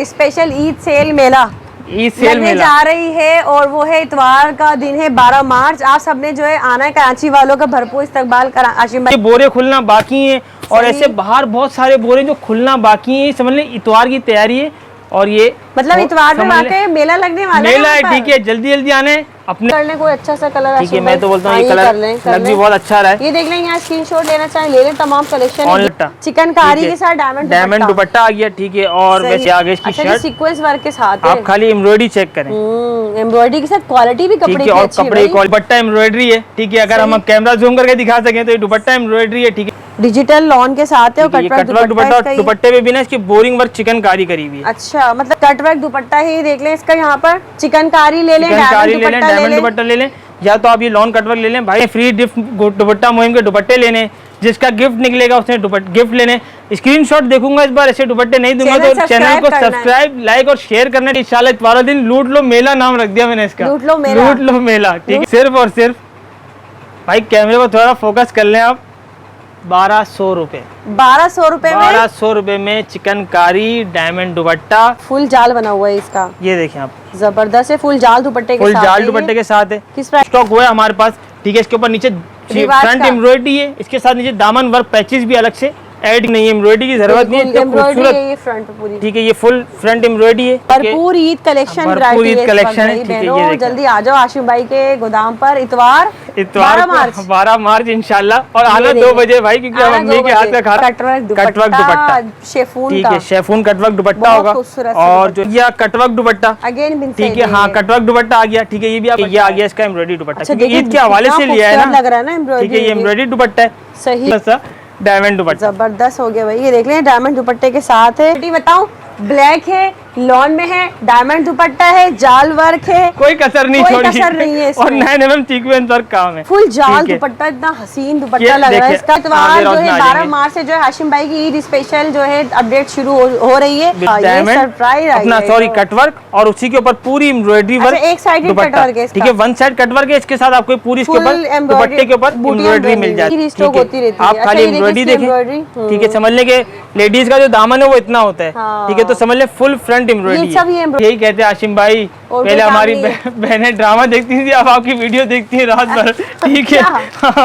Special Eid cell मेला लगने जा रही है और वो है इतवार का दिन है 12 मार्च। आप सबने जो है आना है, कराची वालों का भरपूर इस्तकबाल करा। आशिम भाई बोरे खुलना बाकी है और ऐसे बाहर बहुत सारे बोरे जो खुलना बाकी है, समझ लें इतवार की तैयारी है। और ये मतलब इतवार में वाकई मेला लगने वाला है, मेला है। ठीक है, जल्दी जल्दी आने अपने करने कोई अच्छा सा कलर। ठीक है, मैं तो बोलता हूँ ये कलर भी बहुत अच्छा रहा है। ये देख लें, यहाँ स्क्रीनशॉट लेना चाहे ले लें, तमाम कलेक्शन चिकनकारी के साथ डायमंड दुपट्टा आ गया। ठीक है, और वैसे आगे इसकी शर्ट सीक्वेंस वर्क के साथ आप खाली एम्ब्रॉयडरी चेक करें, एम्ब्रॉयडरी के साथ क्वालिटी भी कपड़े की अच्छी है। कपड़े दुपट्टा एम्ब्रॉयडरी है। ठीक है, अगर हम कैमरा जूम करके दिखा सकें तो ये दुपट्टा एम्ब्रॉयडरी है। ठीक है, डिजिटल लॉन के साथ है और कटवर्क दुपट्टा। दुपट्टे पे भी ना इसकी बोरिंग वर्क चिकनकारी करी हुई है। अच्छा, मतलब कटवर्क दुपट्टा ही देख लें इसका, यहाँ पर चिकनकारी ले लें, डायमंड दुपट्टा ले लें, या तो आप ये लॉन कटवर्क ले लें। भाई फ्री गिफ्ट दुपट्टा मुहिम के दुपट्टे लेने, जिसका गिफ्ट निकलेगा उसने गिफ्ट लेने। स्क्रीनशॉट देखूंगा इस बार, ऐसे दुपट्टे नहीं दूंगा तो चैनल को सब्सक्राइब, लाइक और शेयर करना। इंशाल्लाह इतवार दिन लूट लो मेला नाम रख दिया मैंने इसका, लूट लो मेला। ठीक है, सिर्फ और सिर्फ भाई कैमरे को थोड़ा फोकस कर लें आप। 1200 रुपए, 1200 रुपए में चिकनकारी डायमंड दुपट्टा, फुल जाल बना हुआ है इसका। ये देखें आप, जबरदस्त है, फुल जाल दुपट्टे के साथ है। किस प्राइस स्टॉक हुआ है हमारे पास। ठीक है, इसके ऊपर नीचे फ्रंट एम्ब्रॉयडरी है, इसके साथ नीचे दामन वर्क पैचेस भी अलग से ऐड नहीं है, एम्ब्रॉयडरी की जरूरत नहीं है। ये फ्रंट पूरी, ठीक है, ये फुल फ्रंट एम्ब्रॉयडरी है। भरपूर ईद कलेक्शन है। जल्दी आ जाओ आशिम भाई के गोदाम पर इतवार 12 मार्च इंशाल्लाह। और आना 2 बजे भाई, क्योंकि हम अम्मी के हाथ का खाना कटवर्क दुपट्टा ठीक है, शेफून कटवर्क दुपट्टा होगा। और जो ये कटवर्क दुपट्टा अगेन, ठीक है, हाँ कटवर्क दुपट्टा आ गया। ठीक है, ये भी ये आ गया इसका एम्ब्रॉयडरी दुपट्टा, ईद के हवाले से लिया है ना, लग रहा है ना। ठीक है, ये एम्ब्रॉयडरी दुपट्टा है, सही डायमंड दुपट्टा जबरदस्त हो गया भाई। ये देख लें, डायमंड दुपट्टे के साथ है। बताऊं, ब्लैक है, लॉन में है, डायमंड दुपट्टा है, जाल वर्क है, कोई कसर नहीं है और 9 mm सीक्वेंस वर्क काम है। फुल जाल दुपट्टा, इतना हसीन दुपट्टा लग रहा है इसका। इतवार जो है 12 मार्च से जो है हाशिम भाई की ईद स्पेशल जो है अपडेट शुरू हो रही है। सरप्राइज अपना सॉरी कटवर्क और उसी के ऊपर पूरी एम्ब्रॉयडरी वर्क, एक साइड कटवर्क है। ठीक है, वन साइड कटवर्क है, इसके साथ आपको पूरी इसके ऊपर दुपट्टे के ऊपर एम्ब्रॉयडरी मिल जाती है। आप खाली एम्ब्रॉयडरी देखें, ठीक है, समझ लें कि लेडीज का जो दामन है वो इतना होता है। ठीक है, तो समझ ले फुल फ्रंट एम्ब्रॉयडरी। यही कहते हैं आशिम भाई, पहले हमारी बहनें ड्रामा देखती थी, अब आपकी वीडियो देखती है रात भर। ठीक है,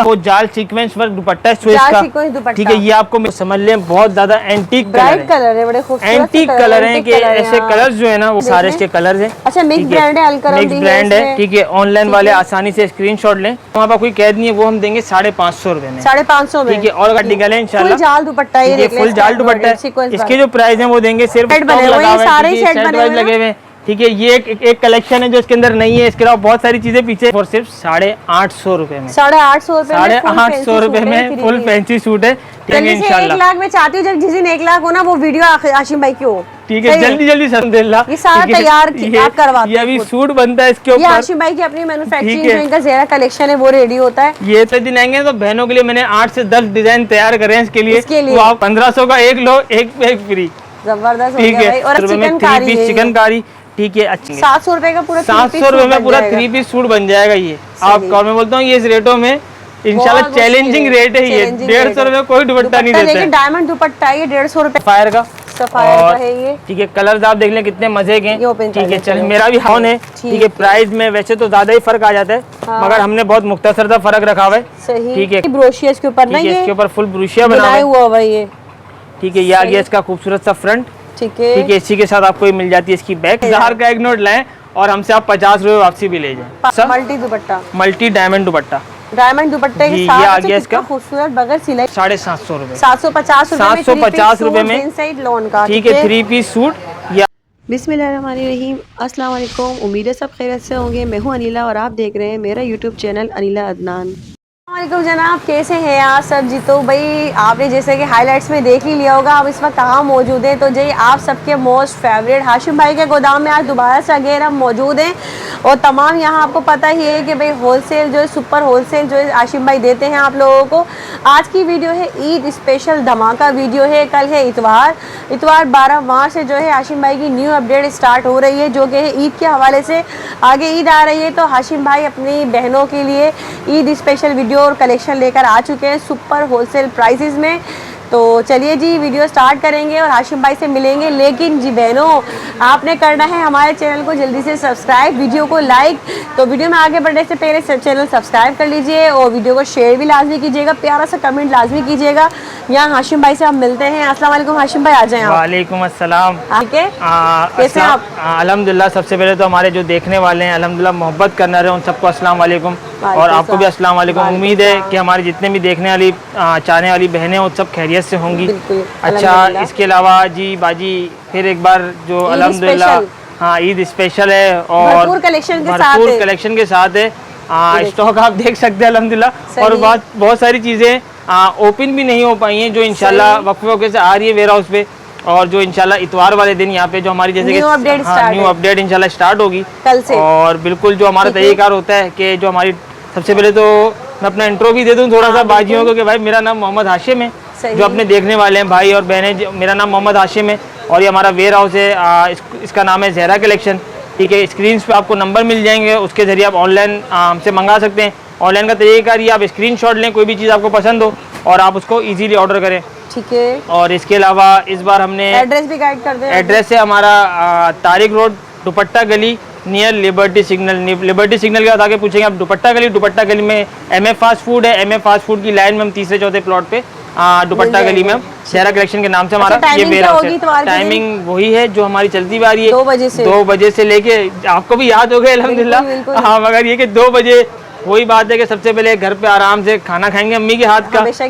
वो जाल सीक्वेंस वर्क दुपट्टा है स्विच का। ठीक है, ये आपको समझ लें बहुत ज्यादा एंटीक कलर है, बड़े खूबसूरत एंटीक कलर है कि ऐसे कलर्स जो है ना वो सारे इसके कलर्स हैं। अच्छा, मिक्स ब्रांड है, मिक्स ब्रांड है। ठीक है, ऑनलाइन वाले आसानी से स्क्रीनशॉट लें, वहाँ पर कोई कैद नहीं है, वो हम देंगे 550 रुपए में, 550 में। ठीक है, और निकले इंशाल्लाह जाल दुपट्टा, ये फुल जाल दुपट्टा है। इसके जो प्राइस है वो देंगे सिर्फ लगे हुए। ठीक है, ये एक कलेक्शन है जो इसके अंदर नहीं है, इसके अलावा बहुत सारी चीजें पीछे। और सिर्फ 850 रुपए में, 850 रुपए में फुल फैंसी सूट है। इंशाल्लाह 1 लाख में चाहती हूँ, जब जिस दिन 1 लाख हो ना वो वीडियो आशिम भाई की हो। ठीक है, जल्दी जल्दी अल्हम्दुलिल्लाह ये सारा तैयार करवाते हैं। ये अभी सूट बनता है इसके ऊपर, आशिम भाई की अपनी मैन्युफैक्चरिंग जो इनका ज़ेरा कलेक्शन है वो रेडी होता है। ये तो दिन आएंगे तो बहनों के लिए मैंने 8 से 10 डिजाइन तैयार करे हैं इसके लिए। आप 1500 का एक लो, एक फ्री। जबरदस्त, ठीक है, और चिकनकारी। ठीक है, अच्छा 700 रुपए का पूरा 700 रुपए में पूरा 3 पीस सूट बन जाएगा। ये आपका मैं बोलता हूँ ये इस रेटों में इंशाल्लाह चैलेंजिंग रेट है। ये 150 रुपए कोई दुपट्टा नहीं देता है। डायमंड दुपट्टा है ये 150 रुपए सफायर का है ये। ठीक है, कलर्स आप देख लें कितने मजे के। ठीक है, चलिए मेरा भी हाउन है। ठीक है, प्राइस में वैसे तो ज्यादा ही फर्क आ जाता है, मगर हमने बहुत मुख्तसर सा फर्क रखा हुआ है। ठीक है, ब्रोशिया इसके ऊपर नहीं है, इसके ऊपर फुल ब्रोशिया बना हुआ है ये। ठीक है, ये आ गया इसका खूबसूरत सा फ्रंट। ठीक है, इसी के साथ आपको मिल जाती है इसकी बैक। 1000 का एक नोट लाएं और हमसे आप 50 रुपए वापसी भी ले जाएं। मल्टी दुपट्टा, मल्टी डायमंड दुपट्टा, डायमंड दुपट्टे के साथ आ गया इसका खूबसूरत बगैर सिलाई। 750 रुपए, 750 रुपए में लोन का। ठीक है, 3 पीस सूट। बिस्मिल्लाहिर्रहमानिर्रहीम, अस्सलाम वालेकुम। उम्मीद है सब खैरियत से होंगे। मैं हूँ अनिला और आप देख रहे हैं मेरा यूट्यूब चैनल अनिला अदनान। वालेकुम जनाब, कैसे हैं आप सब जी। तो भाई आपने जैसे कि हाइलाइट्स में देख ही लिया होगा, आप इस वक्त कहाँ मौजूद हैं। तो जी आप सबके मोस्ट फेवरेट हाशिम भाई के गोदाम में आज दोबारा से अगेन हम मौजूद हैं। और तमाम यहाँ आपको पता ही है कि भाई होलसेल जो है, सुपर होलसेल जो है हाशिम भाई देते हैं आप लोगों को। आज की वीडियो है ईद स्पेशल धमाका वीडियो है। कल है इतवार 12 मार्च से जो है हाशिम भाई की न्यू अपडेट स्टार्ट हो रही है, जो कि है ईद के हवाले से। आगे ईद आ रही है तो हाशिम भाई अपनी बहनों के लिए ईद स्पेशल वीडियो और कलेक्शन लेकर आ चुके हैं सुपर होलसेल प्राइसेस में। तो चलिए जी वीडियो स्टार्ट करेंगे और हाशिम भाई से मिलेंगे। लेकिन जी बहनों, आपने करना है हमारे चैनल को जल्दी से सब्सक्राइब, वीडियो को लाइक। तो वीडियो में आगे बढ़ने से पहले चैनल सब्सक्राइब कर लीजिए और वीडियो को शेयर भी लाजमी कीजिएगा, प्यारा सा कमेंट लाजमी कीजिएगा। यहाँ हाशिम भाई से हम मिलते हैं। अस्सलाम वालेकुम हाशिम भाई, आ जाएं आप। वालेकुम अस्सलाम। ठीक है, कैसे हैं आप? अल्हम्दुलिल्लाह। सबसे पहले तो हमारे जो देखने वाले हैं अल्हम्दुलिल्लाह मोहब्बत करना रहे, उन सबको अस्सलाम वालेकुम, और आपको भी अस्सलाम वालेकुम। उम्मीद है कि हमारे जितने भी देखने वाली चाहने वाली बहनें वो सब खैरियत से होंगी। अच्छा, इसके अलावा जी बाजी फिर एक बार जो अल्हम्दुलिल्लाह, हाँ ईद स्पेशल है और भरपूर कलेक्शन के साथ है। स्टॉक आप देख सकते हैं अल्हम्दुलिल्लाह। और बहुत सारी चीज़ें ओपन भी नहीं हो पाई हैं जो इंशाल्लाह वक्फे से आ रही है वेयर हाउस पे, और जो इंशाल्लाह इतवार वाले दिन यहाँ पे जो हमारी जैसे न्यू अपडेट इंशाल्लाह स्टार्ट होगी कल से। और बिल्कुल जो हमारा तरीक़ार होता है कि जो हमारी, सबसे पहले तो मैं अपना इंट्रो भी दे दूँ थोड़ा सा बाजियों को कि भाई मेरा नाम मोहम्मद हाशिम है। जो अपने देखने वाले हैं भाई और बहनें, मेरा नाम मोहम्मद हाशिम है और ये हमारा वेयर हाउस है। इसका नाम है ज़हरा कलेक्शन। ठीक है, स्क्रीन पे आपको नंबर मिल जाएंगे, उसके ज़रिए आप ऑनलाइन हमसे मंगा सकते हैं। ऑनलाइन का तरीका ये, आप स्क्रीनशॉट लें कोई भी चीज़ आपको पसंद हो और आप उसको इजीली ऑर्डर करें। ठीक है। और इसके अलावा इस बार हमने एड्रेस भी गाइड कर दें। एड्रेस है हमारा तारिक रोड, दुपट्टा गली, near liberty signal. Liberty signal के बाद आगे पूछेंगे आप दुपट्टा गली में एमए फास्ट फूड है। एमए फास्ट फूड की लाइन में हम तीसरे चौथे प्लॉट पे दुपट्टा गली में ज़हरा कलेक्शन के नाम से हमारा ये वेयर हाउस है। टाइमिंग वही है जो हमारी चलती आ रही है, 2 बजे से लेके, आपको भी याद हो गया अल्हम्दुलिल्लाह। हाँ, मगर ये कि 2 बजे वही बात है कि सबसे पहले घर पे आराम से खाना खाएंगे अम्मी के हाथ का, हमेशा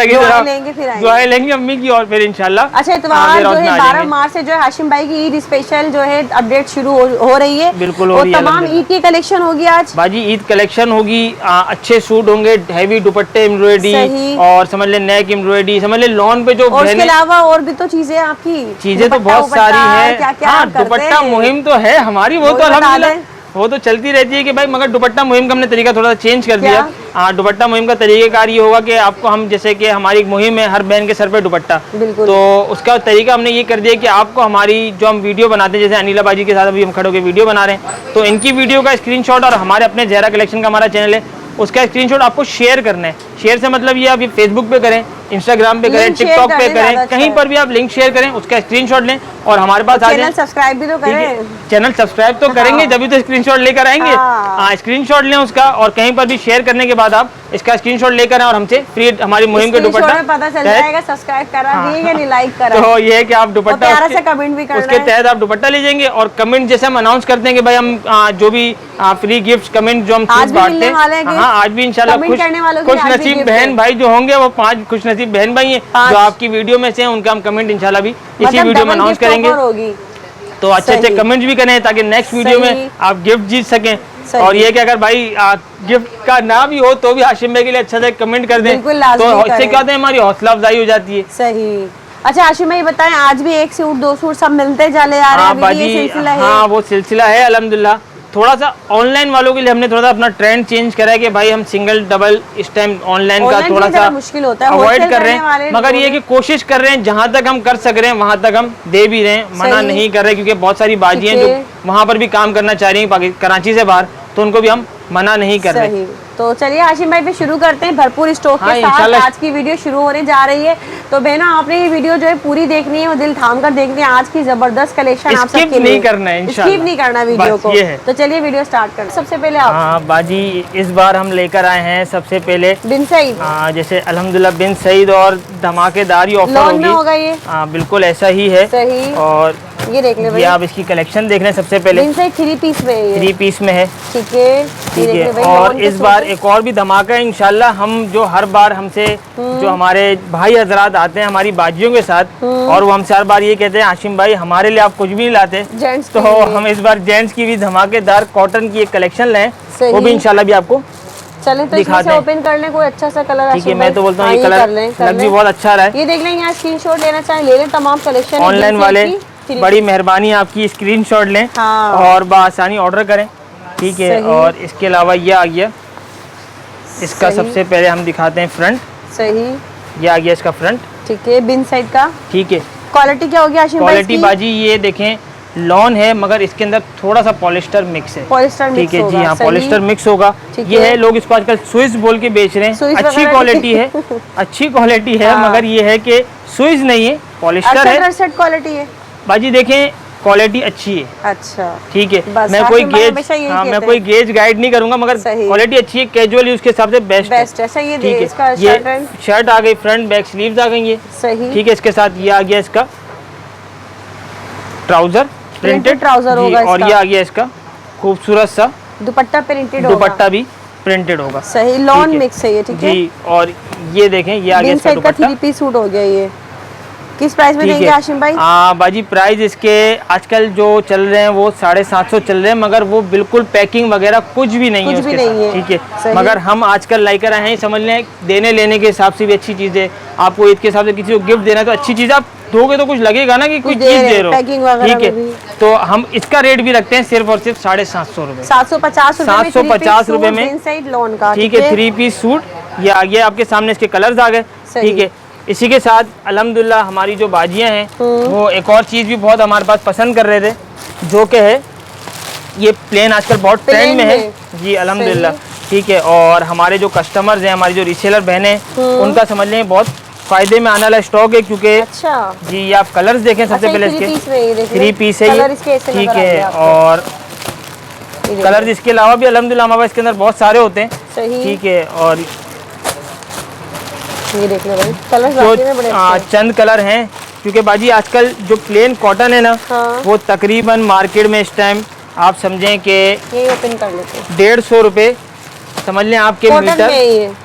की तरह दुआएं लेंगे अम्मी की, और फिर इंशाल्लाह। अच्छा, इतवार जो है 12 मार्च से जो है हाशिम भाई की ईद स्पेशल जो है अपडेट शुरू हो रही है। बिल्कुल, और तमाम ईद की कलेक्शन होगी आज बाजी। ईद कलेक्शन होगी, अच्छे सूट होंगे, हैवी दुपट्टे एम्ब्रॉयडरी, और समझ ले नेक एम्ब्रॉयडरी, समझ ले लॉन पे जो, और उसके अलावा और भी तो चीजें आपकी चीजें तो बहुत सारी है। हाँ, दुपट्टा मुहिम तो है हमारी, वो तो अल्हम्दुलिल्लाह वो तो चलती रहती है कि भाई, मगर दुपट्टा मुहिम का हमने तरीका थोड़ा सा चेंज कर दिया। हाँ, दुपट्टा मुहिम का तरीक़ाकार ये होगा कि आपको हम, जैसे कि हमारी एक मुहिम है हर बहन के सर पे दुपट्टा, तो उसका तरीका हमने ये कर दिया कि आपको हमारी जो हम वीडियो बनाते हैं, जैसे अनिला बाजी के साथ अभी हम खड़े होकर वीडियो बना रहे हैं, तो इनकी वीडियो का स्क्रीनशॉट और हमारे अपने ज़हरा कलेक्शन का हमारा चैनल है उसका स्क्रीनशॉट आपको शेयर करना है। शेयर से मतलब ये आप फेसबुक पे करें, इंस्टाग्राम पे करें, टिकटॉक पे करें, कहीं पर भी आप लिंक शेयर करें, उसका स्क्रीनशॉट लें और हमारे पास आ जाए। सब्सक्राइब भी तो करें, चैनल सब्सक्राइब तो करेंगे जब तो स्क्रीनशॉट लेकर आएंगे। हाँ, स्क्रीनशॉट लें उसका, और कहीं पर भी शेयर करने के बाद आप इसका स्क्रीनशॉट लेकर आए और हमसे फ्री हमारी मुहिम के दुपट्टा पता चल जाएगा सब्सक्राइब करा दिए या नहीं लाइक करा। तो ये है कि आप दुपट्टा कमेंट भी करना है, उसके तहत आप दुपट्टा ले जाएंगे। और कमेंट जैसे हम अनाउंस करते हैं कि भाई हम जो भी फ्री गिफ्ट कमेंट जो हम बांटते हैं, हाँ आज भी इंशाल्लाह खुश नसीब बहन भाई जो होंगे वो 5 खुश नसीब बहन भाई हैं जो आपकी वीडियो में से हैं, उनका हम कमेंट इंशाल्लाह भी इसी वीडियो में अनाउंस करेंगे। तो अच्छे कमेंट्स भी करें ताकि नेक्स्ट वीडियो में आप गिफ्ट जीत सकें। और ये कि अगर भाई गिफ्ट का ना भी हो तो भी हाशिम भाई के लिए अच्छा से कमेंट कर दें, तो इससे क्या होता है हमारी हौसला अफजाई हो जाती है। सही। अच्छा हाशिम भाई बताएं, आज भी 1 सूट 2 सूट सब मिलते चले आ रहे हैं, अभी ये सिलसिला है? हाँ, वो सिलसिला है अल्हम्दुलिल्लाह। थोड़ा सा ऑनलाइन वालों के लिए हमने थोड़ा सा अपना ट्रेंड चेंज करा है कि भाई हम सिंगल डबल इस टाइम ऑनलाइन का थोड़ा सा मुश्किल होता है, अवॉइड कर रहे हैं, मगर ये कि कोशिश कर रहे हैं जहां तक हम कर सक रहे हैं वहां तक हम दे भी रहे हैं, मना नहीं कर रहे, क्योंकि बहुत सारी बाजियां जो वहां पर भी काम करना चाह रही हैं कराची से बाहर, तो उनको भी हम मना नहीं कर रहे। तो चलिए हाशिम भाई पे शुरू करते हैं भरपूर स्टॉक के साथ। आज की वीडियो शुरू होने जा रही है, तो बहनों आपने ये वीडियो जो है पूरी देखनी है और दिल थाम कर देखनी है। आज की जबरदस्त कलेक्शन आप सबके लिए नहीं करना है, स्किप नहीं करना वीडियो को। तो चलिए वीडियो स्टार्ट करते हैं। सबसे पहले आप, हाँ बाजी, इस बार हम लेकर आए हैं सबसे पहले बिन सईद। जैसे अल्हम्दुलिल्लाह बिन सईद और धमाकेदार ऑफर होगा ये। बिल्कुल ऐसा ही है। सही। और ये देख ले भाई, आप इसकी कलेक्शन देख रहे हैं। सबसे पहले 3 पीस में है, 3 पीस में है। ठीक है, ठीक है। और इस बार एक और भी धमाका है इंशाल्लाह। हम जो हर बार हमसे जो हमारे भाई हजरात आते हैं हमारी बाजियों के साथ, और वो हमसे हर बार ये कहते हैं हाशिम भाई हमारे लिए आप कुछ भी नहीं लाते, तो हम इस बार जेंट्स की भी धमाकेदार कॉटन की एक कलेक्शन लें, वो भी इंशाल्लाह भी आपको चलें। तो इसमें से ओपन कर लें कोई अच्छा सा कलर। ठीक है, मैं तो बोलता हूँ ये कलर भी बहुत अच्छा रहा है। ये देख लें, यहाँ स्क्रीनशॉट लेना चाहें ले लें, तमाम कलेक्शन ऑनलाइन वाले बड़ी मेहरबानी आपकी, स्क्रीनशॉट लें और बआसानी ऑर्डर करें। ठीक है। और इसके अलावा ये आ गया, इसका सबसे पहले हम दिखाते हैं फ्रंट। सही। ये आ गया इसका फ्रंट। ठीक है, बिन साइड का। ठीक है। क्वालिटी क्या होगी हाशिम भाई? क्वालिटी बाजी ये देखें, लॉन है मगर इसके अंदर थोड़ा सा पॉलिस्टर मिक्स है। पॉलिस्टर ठीक है जी हाँ, पॉलिस्टर मिक्स होगा। ये है, लोग इसको आजकल स्विस बोल के बेच रहे हैं। अच्छी क्वालिटी है, अच्छी क्वालिटी है, मगर ये है कि स्विस नहीं है, पॉलिस्टर है। क्वालिटी है बाजी, देखें क्वालिटी अच्छी है। अच्छा ठीक है, मैं कोई गेज, हाँ मैं कोई गेज गाइड नहीं करूंगा, मगर क्वालिटी अच्छी है, कैजुअल यूज के हिसाब से बेस्ट है। सही ठीक है, ये शर्ट आ गई, फ्रंट बैक स्लीव्स आ गई ये। सही। ठीक है, इसके साथ ये आ गया इसका ट्राउजर, प्रिंटेड ट्राउजर होगा और ये आ गया इसका खूबसूरत सा दुपट्टा, प्रिंटेड होगा, दुपट्टा भी प्रिंटेड होगा। सही, लॉन मिक्स है ये। ठीक है जी, और ये देखें, ये आ गया इसका दुपट्टा, 3 पीस सूट हो गया। ये किस प्राइस में देंगे हाशिम भाई? बाजी प्राइस इसके आजकल जो चल रहे हैं वो 750 चल रहे हैं, मगर वो बिल्कुल पैकिंग वगैरह कुछ भी नहीं है उसके साथ। ठीक है, मगर हम आजकल लाइकर आए हैं, समझ लें देने लेने के हिसाब से भी अच्छी चीज़ है। आपको ईद के हिसाब से किसी को गिफ्ट देना है तो अच्छी चीज़ आप दोगे तो कुछ लगेगा ना कि कुछ चीज़ दे रहे हो। ठीक है, तो हम इसका रेट भी रखते हैं सिर्फ और सिर्फ 750 रुपए, 750 रुपए में। ठीक है, 3 पीस सूट ये आ गया आपके सामने, इसके कलर्स आ गए। ठीक है, इसी के साथ अल्हम्दुलिल्लाह हमारी जो बाजियां हैं वो एक और चीज़ भी बहुत हमारे पास पसंद कर रहे थे, जो कि है ये प्लेन आजकल बहुत ट्रेंड में है जी अल्हम्दुलिल्लाह। ठीक है, और हमारे जो कस्टमर्स हैं, हमारी जो रीसेलर बहनें हैं, उनका समझ लें बहुत फायदे में आने वाला स्टॉक है, क्योंकि जी ये आप कलर्स देखें सबसे पहले इसके 3 पीस है ये। ठीक है, और कलर्स इसके अलावा भी अल्हम्दुलिल्लाह हमारे पास इसके अंदर बहुत सारे होते हैं। ठीक है, और ये देख लो भाई, कलर जो चंद कलर हैं, क्योंकि बाजी आजकल जो प्लेन कॉटन है ना, वो तकरीबन मार्केट में इस टाइम आप समझें कि 150 रुपये समझ लें आपके मीटर।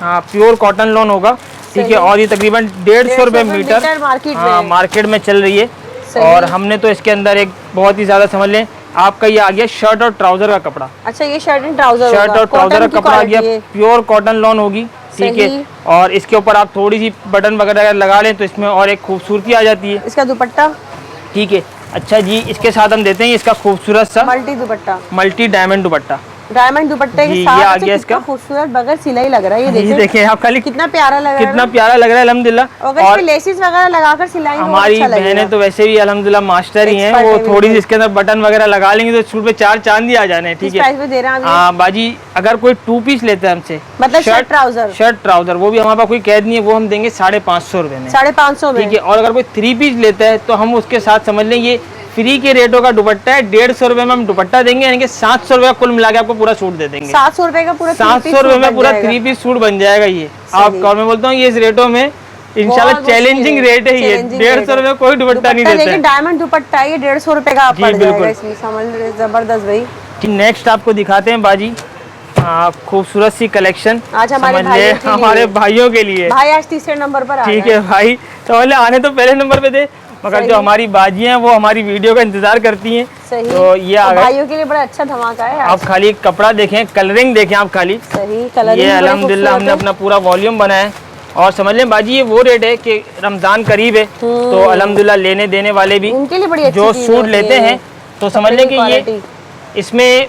हाँ, प्योर कॉटन लॉन होगा। ठीक है, और ये तकरीबन 150 रुपये मीटर मार्केट में चल रही है। और हमने तो इसके अंदर एक बहुत ही ज़्यादा समझ लें आपका ये आ गया शर्ट और ट्राउजर का कपड़ा। अच्छा, ये शर्ट और ट्राउजर का कपड़ा आ गया, प्योर कॉटन लॉन होगी। ठीक है, और इसके ऊपर आप थोड़ी सी बटन वगैरह लगा लें तो इसमें और एक खूबसूरती आ जाती है। इसका दुपट्टा ठीक है, अच्छा जी, इसके साथ हम देते हैं इसका खूबसूरत सा मल्टी दुपट्टा, मल्टी डायमंड दुपट्टा। डायमंड दुपट्टे के साथ आ गया इसका खूबसूरत बगैर सिलाई लग रहा है। ये देखिए आप खाली कितना प्यारा लग रहा है, कितना प्यारा लग रहा है अल्हम्दुलिल्लाह। और लेसेस वगैरह लगाकर सिलाई हमारी बहनें तो वैसे भी अल्हम्दुलिल्लाह मास्टर ही हैं, वो थोड़ी सी इसके अंदर बटन वगैरह लगा लेंगे तो सूट पे 4 चांद ही आ जाने हैं। ठीक है, हाँ बाजी, अगर कोई 2 पीस लेता है हमसे, मतलब शर्ट ट्राउजर, वो भी हमारे पास कोई कैद नहीं है, वो हम देंगे 550 रुपए में, 550 में। ठीक है, और अगर कोई 3 पीस लेता है तो हम उसके साथ समझ लें ये फ्री के रेटों का दुपट्टा है, 150 रुपए में हम दुपट्टा देंगे, यानी कि 700 रुपए कुल मिला के आपको पूरा सूट दे देंगे। 700 रुपए का पूरा 700 रुपए में पूरा 3 पीस सूट बन जाएगा। ये आप, और मैं बोलता हूँ ये इस रेटों में इंशाल्लाह चैलेंजिंग रेट है। ये 150 रुपए में कोई दुपट्टा नहीं देता, लेकिन डायमंड दुपट्टा है, 150 रुपए का पड़ जाएगा इसमें, समझ लीजिए जबरदस्त भाई। नेक्स्ट आपको दिखाते हैं बाजी खूबसूरत सी कलेक्शन, आज हमारे भाइयों के लिए। भाई आज तीसरे नंबर पर आ गए। ठीक है भाई, तो आने तो पहले नंबर पे थे, मगर जो हमारी बाजी हैं वो हमारी वीडियो का इंतजार करती हैं। तो ये आ गए भाइयों के लिए बड़ा अच्छा धमाका है। आप खाली कपड़ा देखें, कलरिंग देखें आप खाली। सही, कलरिंग ये अल्हम्दुलिल्लाह हमने अपना पूरा वॉल्यूम बनाया है। और समझ लें बाजी, ये वो रेट है कि रमजान करीब है, तो अल्हम्दुलिल्लाह लेने देने वाले भी उनके लिए बड़ी जो सूट लेते हैं तो समझ लें कि ये इसमें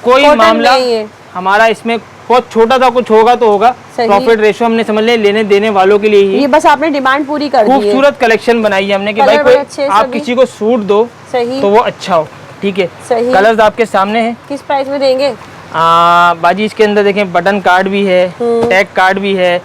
कोई मामला हमारा इसमें बहुत छोटा सा कुछ होगा तो होगा, प्रॉफिट रेशो हमने समझ लेने देने वालों के लिए ही, ये बस आपने डिमांड पूरी कर दी है। खूबसूरत कलेक्शन बनाई है हमने कि भाई कोई आप किसी को सूट दो तो वो अच्छा हो। ठीक है, कलर्स आपके सामने हैं। किस प्राइस में देंगे बाजी? इसके अंदर देखें बटन कार्ड भी है, टैग कार्ड भी है,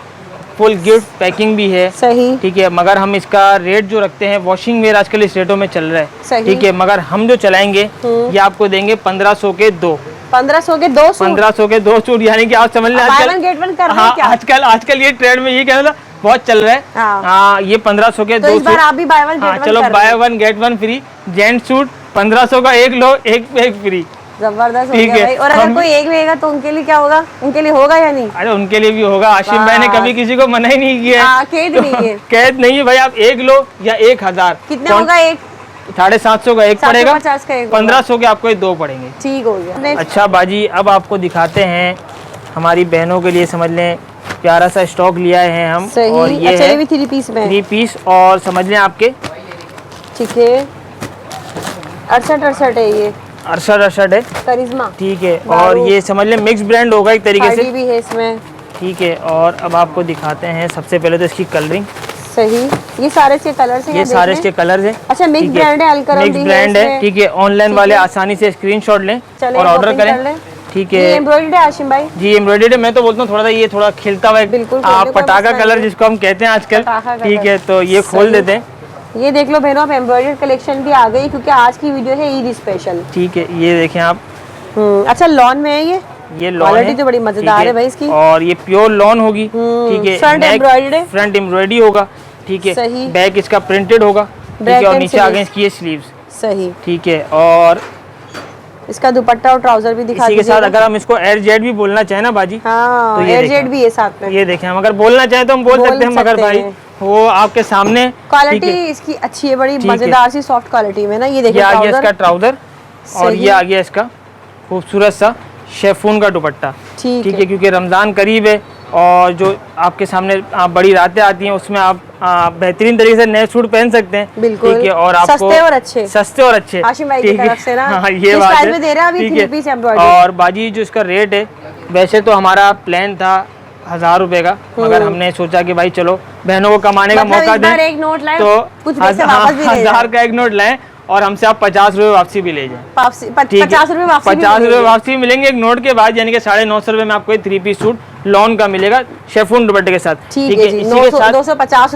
फुल गिफ्ट पैकिंग भी है। सही, ठीक है, मगर हम इसका रेट जो रखते हैं, वॉशिंग वेयर आजकल इस रेटों में चल रहा है। ठीक है, मगर हम जो चलाएंगे ये आपको देंगे 1500 के 2, 1500 के 2 सूट, 1500 के 2 सूट, यानी कि आप समझ लें आजकल ये ट्रेंड में ये कहना था बहुत चल रहा है। हाँ, ये 1500 के 2 सूट। आप भी बाय वन गेट वन, चलो buy one get one free. Gent suit 1500 का एक लो एक फ्री, जबरदस्त हो गया भाई। और अगर कोई एक लेगा तो उनके लिए क्या होगा? उनके लिए होगा या नहीं? अरे उनके लिए भी होगा। आशिम भाई ने कभी किसी को मना ही नहीं किया है, कैद नहीं है, कैद नहीं है भाई। आप एक लो या 1000, कितने होगा? एक 750 का एक पड़ेगा, 1500 के आपको 2 पड़ेंगे। ठीक हो गया। अच्छा बाजी, अब आपको दिखाते हैं हमारी बहनों के लिए समझ लें प्यारा सा स्टॉक लिया है हम। और ये अच्छा, है भी 3 पीस में, 3 पीस, और समझ लें आपके ठीक है 68 है, ये 68 है करिश्मा। ठीक है, और ये समझ लें मिक्स ब्रांड होगा एक तरीके से भी है इसमें। ठीक है, और अब आपको दिखाते हैं सबसे पहले तो इसकी कलरिंग। सही, ये सारे इसके कलर्स हैं, ये सारे इसके कलर्स हैं। अच्छा मिक्स ब्रांड है, अलकरम मिक्स ब्रांड है, ठीक है। ऑनलाइन वाले आसानी से स्क्रीनशॉट लें और ऑर्डर करें, ठीक है। एम्ब्रॉयडर्ड है आशिम भाई? जी एम्ब्रॉयडर्ड है। मैं तो बोलता हूँ थोड़ा सा ये थोड़ा खिलता हुआ आप पटाखा कलर जिसको हम कहते हैं आजकल, ठीक है, तो ये खोल देते हैं। ये देख लो बहनों, अब एम्ब्रॉयडर्ड कलेक्शन भी आ गई क्योंकि आज की वीडियो है ईद स्पेशल, ठीक है। ये देखें आप, अच्छा लॉन में है ये लॉन क्वालिटी तो बड़ी मजेदार है भाई इसकी, और ये प्योर लॉन होगी, ठीक है। फ्रंट एम्ब्रॉयडर्ड है, फ्रंट एम्ब्रॉयडरी होगा, ठीक है। बैक इसका प्रिंटेड होगा, ठीक है, और नीचे आगे इसकी ये स्लीव्स, सही, ठीक है। और इसका दुपट्टा और ट्राउजर भी दिखा इसी के साथ अगर हम इसको एयर जेड भी बोलना चाहें ना बाजी, हाँ, तो एयर जेड भी है साथ में। ये देखें, हम अगर बोलना चाहें तो हम बोल सकते हैं, मगर भाई वो आपके सामने क्वालिटी इसकी अच्छी है, बड़ी मजेदार सी सॉफ्ट क्वालिटी में ना। ये देखिए, ये आ गया इसका ट्राउजर और ये आ गया इसका खूबसूरत सा शेफून का दुपट्टा, ठीक है, क्योंकि रमजान करीब है और जो आपके सामने बड़ी रातें आती हैं उसमें आप बेहतरीन तरीके से नए सूट पहन सकते हैं, बिल्कुल, ठीक है। और आपको सस्ते और अच्छे, सस्ते और अच्छे आशिम भाई की तरफ से ना, हाँ, ये बात है, दे रहा है, ठीक है। और बाजी जो इसका रेट है, वैसे तो हमारा प्लान था 1000 रुपए का, मगर हमने सोचा कि भाई चलो बहनों को कमाने का मौका दें, एक नोट लाएं, तो 1000 का एक नोट लाएं और हमसे आप 50 रुपए वापसी भी ले जाएं। 50 रुपए वापसी मिलेंगे एक नोट के बाद, यानी कि 950 रुपए में आपको 3 पीस सूट लॉन का मिलेगा शेफून दुपट्टे के साथ, ठीक है।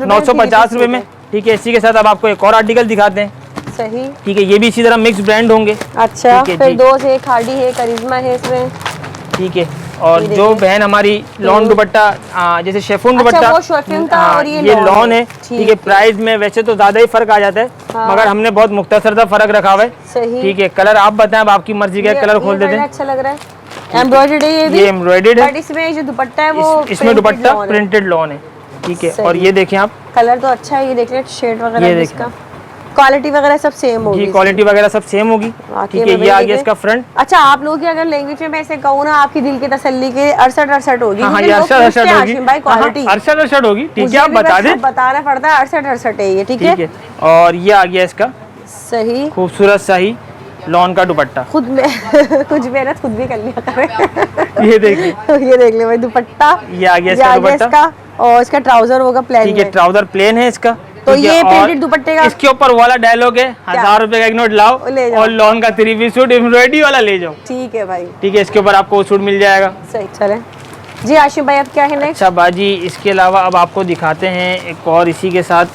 950 रुपए में, ठीक है। इसी के साथ अब आपको एक और आर्टिकल दिखाते हैं, सही, ठीक है। ये भी इसी तरह मिक्स ब्रांड होंगे, अच्छा, फिर दोस्त है, खाड़ी है, करिश्मा है इसमें, ठीक है। और जो बहन हमारी लॉन दुपट्टा जैसे शेफून दुपट्टा, वो शेफून था और ये लॉन है, ठीक है। प्राइस में वैसे तो ज्यादा ही फर्क आ जाता है, मगर हमने बहुत मुख्तसर सा फर्क रखा हुआ है, ठीक है। कलर आप बताएं, अब आपकी मर्जी का कलर खोल देते हैं। अच्छा लग रहा है, एम्ब्रॉयडर्ड है, ये एम्ब्रॉयडर्ड है, इसमें जो दुपट्टा है वो इसमें दुपट्टा प्रिंटेड लॉन है, ठीक है। और ये देखें आप, कलर तो अच्छा है, ये देख लें शेड वगैरह इसका, क्वालिटी वगैरह सब सेम होगी, क्वालिटी वगैरह सब सेम होगी, ठीक है। ये आ गया इसका फ्रंट। अच्छा, आप लोगों की अगर लैंग्वेज में मैं ऐसे कहूँ ना, आपकी दिल की तसल्ली के 68 होगी, हाँ, ये 68 होगी, भाई क्वालिटी 68 होगी, ठीक है। आप बता दें, बताना पड़ता है 68 है ये, ठीक है। और ये आ गया इसका सही खूबसूरत सा ही लॉन का दुपट्टा, खुद में कुछ मेहनत खुद भी कर लिया करें। ये देखिए, ये देख ले भाई दुपट्टा, ये आ गया इसका दुपट्टा, और इसका ट्राउजर होगा प्लेन, ठीक है। ट्राउजर प्लेन है इसका, तो ये प्रिंटेड दुपट्टे का, इसके ऊपर वाला डायलॉग है 1000 रुपए का एक नोट लाओ और लॉन का 3 पीस सूट एम्ब्रॉयडरी वाला ले जाओ, ठीक है भाई, ठीक है। इसके ऊपर आपको सूट मिल जाएगा, सही। चले जी आशिम भाई, अब क्या है नेक्स्ट? अच्छा बाजी, इसके अलावा अब आपको दिखाते हैं एक और इसी के साथ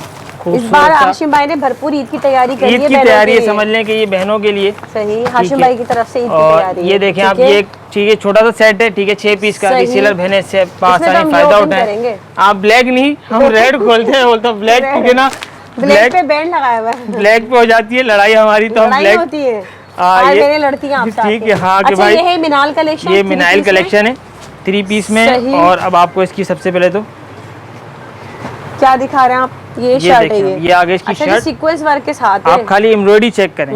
इस बार आशिम भाई ने भरपूर ईद की तैयारी करी है, ईद की तैयारी है, समझ लें कि ये बहनों के लिए, सही, आशिम भाई की तरफ से ईद की तैयारी है। ये देखें आप, ये ठीक है, छोटा सा सेट है, ठीक है, 6 पीस का, रिसेलर बहने से पास आए, फायदा उठाएं। आप ब्लैक नहीं, हम रेड खोलते हैं, बोलते ब्लैक, क्योंकि ना ब्लैक पे बैंड लगाया हुआ है, ब्लैक पे हो जाती है लड़ाई हमारी, तो हम ब्लैक होती है, ये लड़ती हैं आपसे, ठीक है। हाँ कि भाई, ये है मिनाल कलेक्शन, ये मिनाइल कलेक्शन है 3 पीस में। और अब आपको इसकी सबसे पहले तो क्या दिखा रहे हैं आप, ये शर्ट है, ये आगे इसकी शर्ट सीक्वेंस वर्क के साथ है, आप खाली एम्ब्रॉयडरी चेक करें,